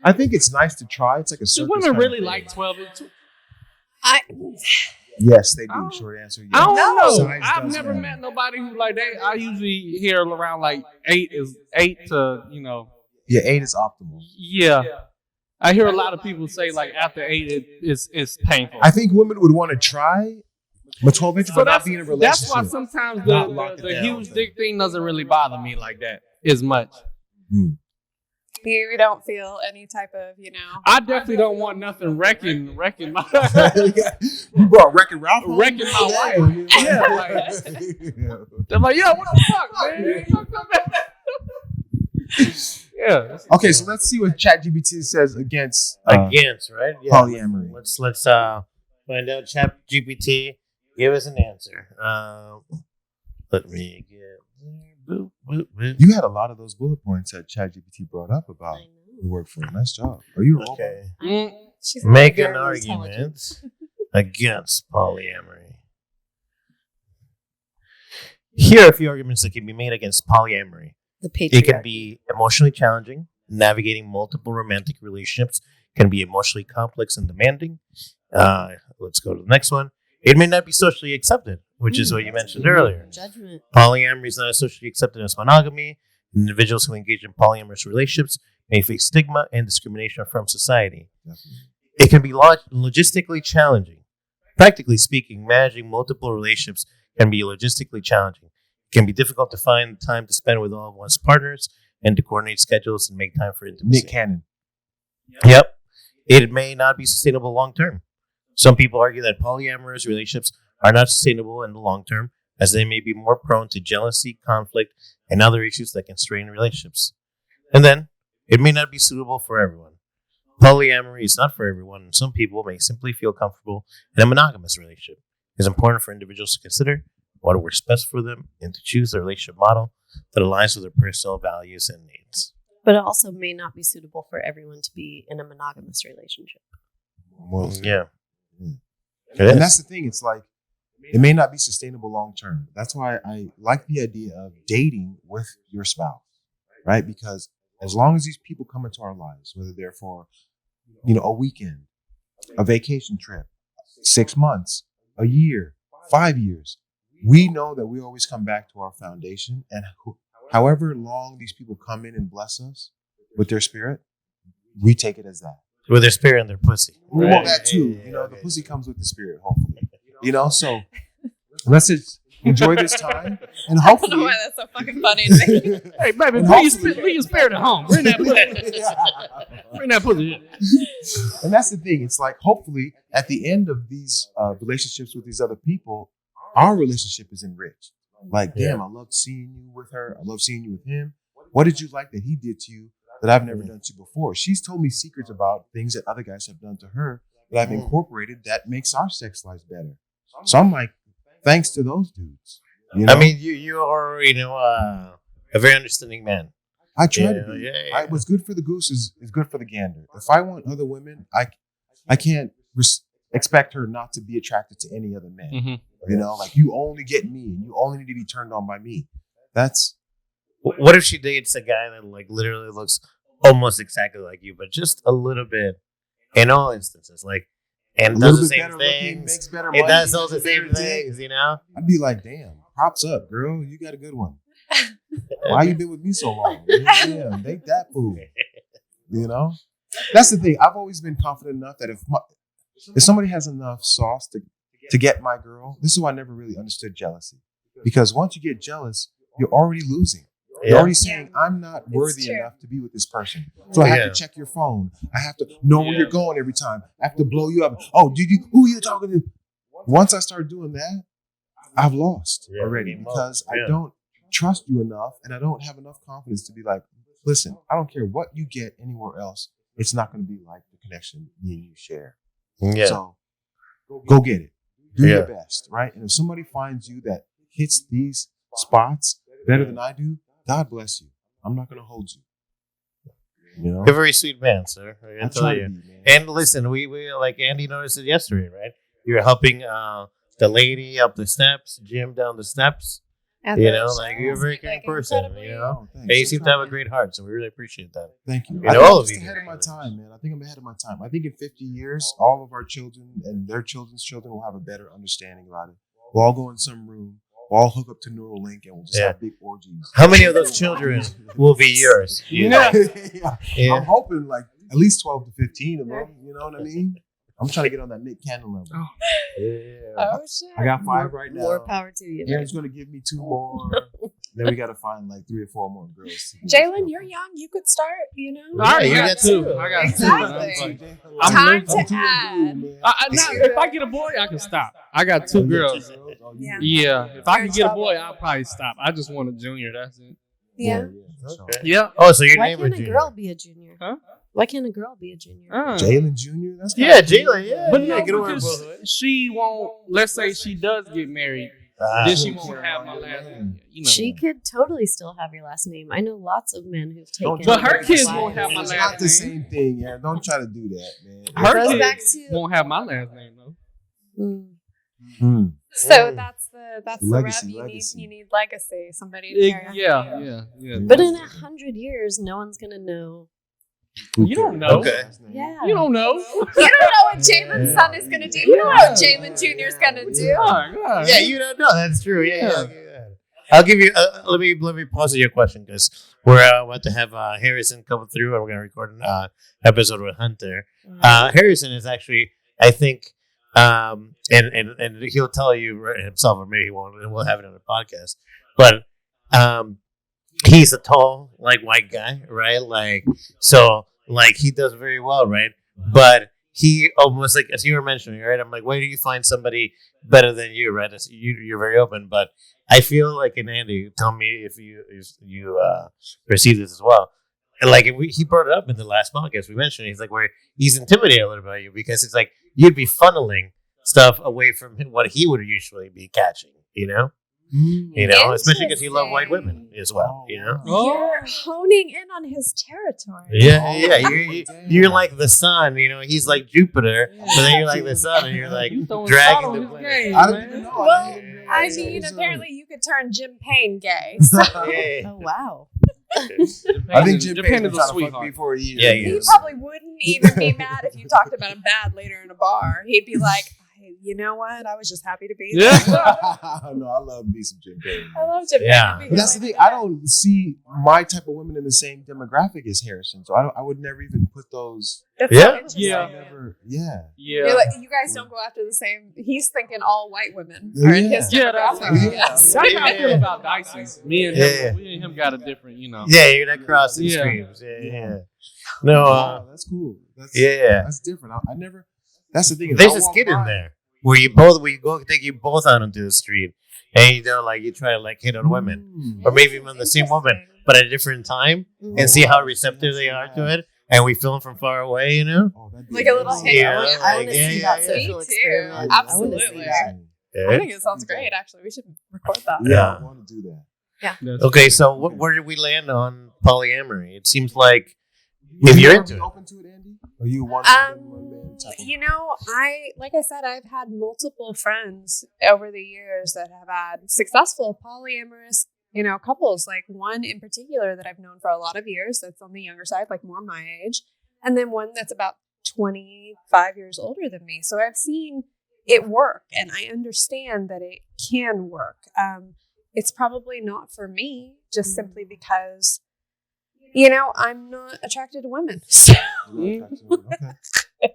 I think it's nice to try. It's like a
Do
circus.
women
kind of
really
thing.
like 12 inches?
I
Yes, they do.
I don't-
Short answer. Yes.
I don't know.
Size
I've
does
never
matter.
met nobody who like they. I usually hear around like 8 to
Yeah, 8 is optimal.
yeah. I hear a lot of people say like after 8 it's painful.
I think women would want to try, but 12 inches,
So
but not be in a relationship.
that's why sometimes
Not lock it
the
down.
huge dick thing doesn't really bother me like that as much.
you don't feel any type of,
I definitely don't want nothing wrecking my
You brought Wreck-It Ralph home
Wrecking my
today?
life. Yeah, like- They're like, yo, what the fuck, man? Yeah.
Okay, so let's see what ChatGPT says against
Against, right? Yeah.
polyamory.
Let's find out. ChatGPT, give us an answer. Let me get. Boop, boop, boop.
You had a lot of those bullet points that ChatGPT brought up about
I
the
know.
work for you. Nice job. Are you a robot?
Okay.
Mm,
she's
Make
very
an
intelligent.
argument against polyamory. Here are a few arguments that can be made against polyamory.
The
It
patriarchy.
can be emotionally challenging. Navigating multiple romantic relationships can be emotionally complex and demanding. Let's go to the next one. It may not be socially accepted, which is what you mentioned earlier.
Judgment.
Polyamory is not as socially accepted as monogamy. Individuals who engage in polyamorous relationships may face stigma and discrimination from society. It can be logistically challenging. Practically speaking, managing multiple relationships can be logistically challenging. It can be difficult to find time to spend with all of one's partners and to coordinate schedules and make time for intimacy.
Nick Cannon.
Yep. It may not be sustainable long term. Some people argue that polyamorous relationships are not sustainable in the long term, as they may be more prone to jealousy, conflict, and other issues that can strain relationships. And then, it may not be suitable for everyone. Polyamory is not for everyone, and some people may simply feel comfortable in a monogamous relationship. It is important for individuals to consider what works best for them and to choose a relationship model that aligns with their personal values and needs.
But it also may not be suitable for everyone to be in a monogamous relationship.
Well,
Yeah.
Mm.
It
and
is.
that's the thing. It's like, it may not be sustainable long term. That's why I like the idea of dating with your spouse, right? Because as long as these people come into our lives, whether they're for, a weekend, a vacation trip, 6 months, a year, 5 years, we know that we always come back to our foundation. And however long these people come in and bless us with their spirit, we take it as that.
With their spirit and their pussy.
Well,
Right?
that too.
Yeah,
The pussy comes with the spirit, hopefully. So let's just enjoy this time and
I don't know
hopefully.
why that's so fucking funny to me.
Hey, baby,
And
leave your spirit at home. Bring that pussy. Bring that pussy.
And that's the thing. It's like, hopefully, at the end of these relationships with these other people, our relationship is enriched. Like, damn, I loved seeing you with her. I love seeing you with him. What did you like that he did to you that I've never done to you before? She's told me secrets about things that other guys have done to her that I've incorporated that makes our sex lives better. So I'm like, thanks to those dudes.
I mean, you are, a very understanding man.
I try to be.
Yeah.
What's good for the goose is good for the gander. If I want other women, I can't expect her not to be attracted to any other man.
Mm-hmm.
Like, you only get me and you only need to be turned on by me. That's
What if she dates a guy that literally looks almost exactly like you, but just a little bit in all instances, and
a
does
little
the
bit
same
better looking,
things.
makes better
It
money.
does all the same
better dick.
things,
I'd be like, damn, props up, girl. You got a good one. Why you been with me so long? Damn, date that fool. That's the thing. I've always been confident enough that if somebody has enough sauce to get my girl, this is why I never really understood jealousy. Because once you get jealous, you're already losing. You're already saying, I'm not worthy enough to be with this person. So I have to check your phone. I have to know where you're going every time. I have to blow you up. Oh, who are you talking to? Once I start doing that, I've lost already because I don't trust you enough and I don't have enough confidence to be like, listen, I don't care what you get anywhere else. It's not going to be like the connection me and you share. Yeah. So go get it. Do your best, right? And if somebody finds you that hits these spots better than I do, God bless you. I'm not going to hold you. You know?
You're a very sweet man, sir. I can tell you. And listen, we like Andy noticed it yesterday, right? You're helping the lady up the steps, Jim down the steps. You know, like you're a very caring person, you know? And you seem to have a great heart, so we really appreciate that.
Thank you.
You know, all of you.
I'm ahead of my time, man. I think I'm ahead of my time. I think in 50 years, all of our children and their children's children will have a better understanding about it. We'll all go in some room, we'll all hook up to Neuralink, and we'll just have big orgies.
How many of those children will be yours?
I'm hoping like at least 12 to 15 of them. You know what I mean? I'm trying to get on that Nick Cannon level.
Oh, shit.
I got 5 right now.
More power to you.
Aaron's going to give me 2 more. Then we got to find like 3 or 4 more girls.
Jalen, you're young. You could start, you know?
All right, you got 2. I got 2.
Exactly.
I'm
Time to add.
If I get a boy, I can stop. I got 2 girls. Yeah. If I can get a boy, I'll probably stop. I just want a junior. That's it.
Yeah.
Okay.
Yeah.
Oh, so your
Why
name
can't
is
a
Junior?
girl be a junior?
Huh?
Why can't a girl be a junior?
Jalen Jr.? That's
Jalen, yeah.
But no,
get away
because
both ways.
she won't, let's say she does get married, then she won't have my last name. You know.
She could totally still have your last name. I know lots of men who've taken.
But her kids won't have my
It's
last
not
name.
the same thing, Aaron. Don't try to do that, man.
Her
Goes
kids
back to-
won't have my last name though.
So that's the
Legacy,
rep.
legacy.
You need legacy. Somebody to carry on.
Yeah.
But in 100 years, no one's gonna know.
You don't know.
Okay.
Yeah.
You don't know.
You don't know what Jalen's son is gonna do. You don't know what Jalen Jr. is gonna do.
Yeah, you don't know. That's true. Yeah. I'll give you. Let me pause your question because we're about to have Harrison come through, and we're going to record an episode with Hunter. Harrison is actually, I think, and he'll tell you himself, or maybe he won't, and we'll have it on the podcast. But he's a tall, like white guy, right? Like so, like he does very well, right? But he almost like as you were mentioning, right? I'm like, why do you find somebody better than you, right? You're very open, but I feel like, and Andy, tell me if you perceive this as well. And like he brought it up in the last podcast we mentioned. He's like, where he's intimidated a little bit by you because it's like you'd be funneling stuff away from what he would usually be catching, you know. You know, especially because you love white women as well. You know,
You're honing in on his territory.
Yeah. You're like the sun. You know, he's like Jupiter, but then you're like the sun, and you're like dragging the planet.
I don't even know.
Well, I mean, apparently you could turn Jim Payne gay. So.
Oh wow.
I think Jim
Japan
Payne
is
was
a
trying to fuck
sweetheart.
me for a year.
Yeah,
He probably wouldn't even be mad if you talked about him bad later in a bar. He'd be like, hey, you know what? I was just happy to be there.
No, I love me some Jim Payne.
I love Jim Payne.
Yeah.
But that's the thing. I don't see my type of women in the same demographic as Harrison, so I would never even put those.
That's
Yeah.
so interesting.
Yeah.
You're like, you guys don't go after the same. He's thinking all white women are in his
that's
demographic.
that's how I feel about Dyson. Me and him got a different, you know.
Yeah, you're not crossing streams. Yeah. No,
Wow, that's cool. That's different. I never. That's the thing.
there's a skit in there where you go take you both out onto the street, and you know, like you try to like hit on women, or maybe even the same woman, but at a different time, and see how receptive they are to it. And we film from far away, you know.
Like a little hit.
Yeah.
I want to see that
Me
social
too.
experiment.
Absolutely.
I wanna see that.
I think it sounds great. Actually, we should record that.
Yeah, I want to do that.
Okay, so where did we land on polyamory? It seems like if you're into it.
Open to it, Andy? Are you one man type of-
You know, like I said, I've had multiple friends over the years that have had successful polyamorous, couples. Like one in particular that I've known for a lot of years that's on the younger side, like more my age, and then one that's about 25 years older than me. So I've seen it work, and I understand that it can work. It's probably not for me, just simply because, I'm not attracted to women. So.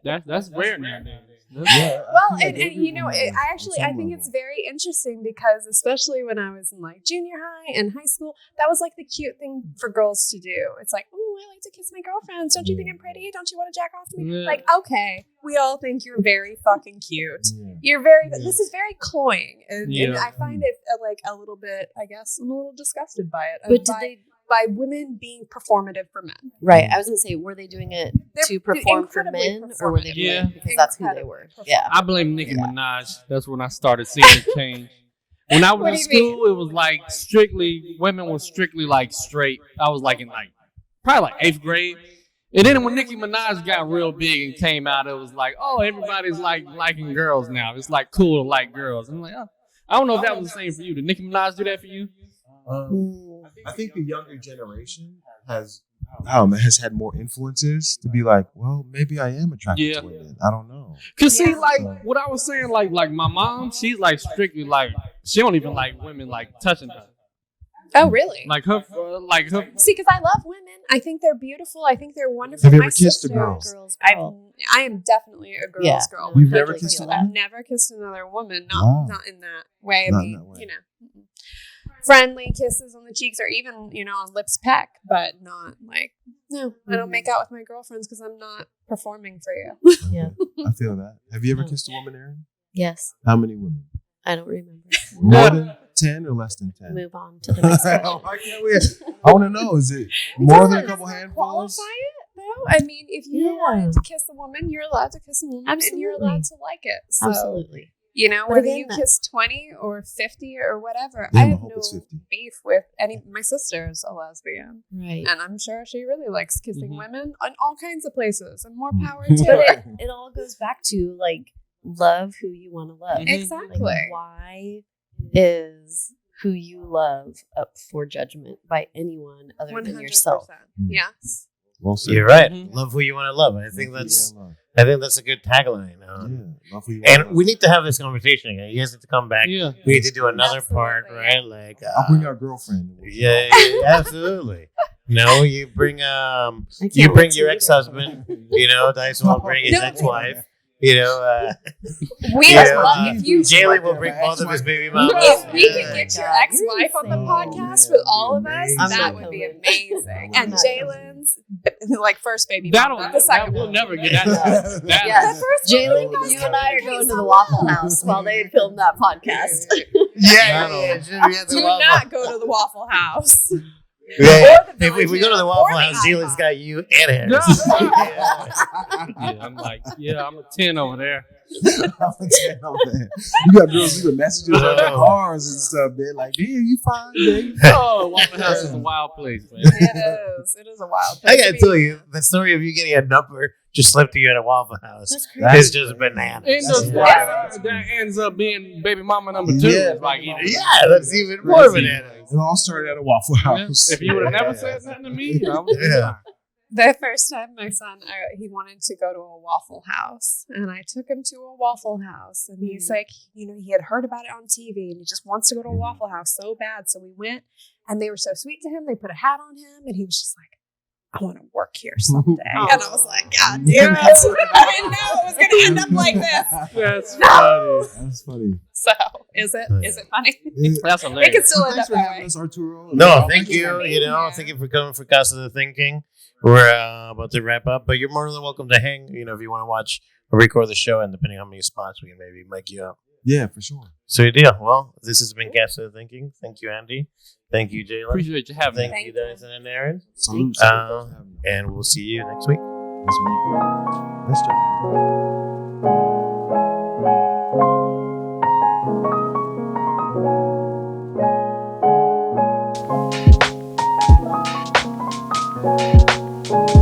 That's rare nowadays.
Yeah.
Well, and I think it's very interesting because especially when I was in like junior high and high school, that was like the cute thing for girls to do. It's like, oh, I like to kiss my girlfriends. Don't you think I'm pretty? Don't you want to jack off to me?
Yeah.
Like, okay, we all think you're very fucking cute.
Yeah.
This is very cloying. And I find it like a little bit, I guess, I'm a little disgusted by it.
But
by women being performative for men.
Right. I was going to say, were they doing it to perform for
incredibly
men or were they doing
Yeah.
it because that's who they were? Yeah.
I blame Nicki Minaj. That's when I started seeing it change. When I was in school, it was like women were strictly like straight. I was like in probably like 8th grade. And then when Nicki Minaj got real big and came out, it was like, oh, everybody's like liking girls now. It's like cool to like girls. I'm like, oh. I don't know if that was the same for you. Did Nicki Minaj do that for you?
I think the younger generation has had more influences to be like, well, maybe I am attracted to women. I don't know.
Cause see, like what I was saying, like my mom, she's like strictly like she don't even like women like touching her.
Oh, really?
Like her.
See, because I love women. I think they're beautiful. I think they're wonderful.
Have you ever kissed a girl?
I am definitely a girl's girl.
You've never kissed a woman?
I've never kissed another woman. Not in that way. I mean, friendly kisses on the cheeks or even, on lips peck, but not like, no, I don't make out with my girlfriends because I'm not performing for you.
Yeah.
I feel that. Have you ever kissed a woman, Erin?
Yes.
How many women?
I don't remember.
More than 10 or less than 10?
Move on to the next question.
I want to know, is it more than a couple handfuls?
Qualify it, though? I mean, if you wanted to kiss a woman, you're allowed to kiss a woman.
Absolutely.
And you're allowed to like it. So,
Absolutely.
Whether you kiss 20 or 50 or whatever,
Yeah,
I have
hope
no
it's 50.
beef with any. My sister's a lesbian.
Right.
And I'm sure she really likes kissing women on all kinds of places, and more power
But
to it.
it all goes back to like love who you want to love.
Exactly.
Like, why is who you love up for judgment by anyone other 100%. Than yourself?
Yes.
Well said.
You're right. Love who you want to love. I think that's a good tagline.
Love who you
and
want.
we need to have this conversation again. You guys need to come back.
Yeah.
We need to do another
Absolutely.
part, right? Like
I'll bring our girlfriend.
yeah, absolutely. No, you bring
can't
your
wait to meet
ex-husband. Dyson will bring his ex-wife.
We would love if you.
Jalen will bring both of his baby mamas.
If we could get your ex-wife on the podcast with all of us,
I'm
that
not
would be
coming.
amazing.
I'm
And
not
Jalen's first baby mama, the second
we'll
one.
never get that.
Yes.
The first
Jalen,
one,
you and I are going to the Waffle House while they film that podcast.
Do not go to the Waffle House.
Yeah.
Or the
If we go to the
Or
Waffle
the
House, Jalen's
IHOP.
got you and Harris.
I'm like, I'm a 10 over there.
You got girls leaving messages on their cars and stuff, man. Like, damn, you fine, baby.
Oh, Waffle House is a wild place, man.
It is. It is a wild place.
I gotta tell you, the story of you getting a number just slipped to you at a Waffle House
That's
is just bananas.
And that ends up being baby mama number 2.
Yeah.
Like,
Yeah, that's even more bananas.
It all started at a Waffle House.
if you would have never said nothing to me, I would
Yeah.
The first time my son, he wanted to go to a Waffle House, and I took him to a Waffle House, and he's like, he had heard about it on TV, and he just wants to go to a Waffle House so bad. So we went, and they were so sweet to him. They put a hat on him, and he was just like, I want to work here someday. And I was like, God damn it. I didn't know it was going to end up like this.
That's funny.
That's funny.
So, is it funny?
That's
It
hilarious.
could still end
Thanks
up
for
that
having
way.
us, Arturo.
No, thank
you
you.
for being here.
Thank you for coming for Casa the Thinking. We're about to wrap up, but you're more than welcome to hang. If you want to watch or record the show, and depending on how many spots, we can maybe mic you up.
Yeah, for sure.
So, deal. Well, this has been Casa the Thinking. Thank you, Andy. Thank you, Jalen.
Appreciate you having me.
Thank you, Dyson and Aaron.
Salute.
And we'll see you next week.
Let's go.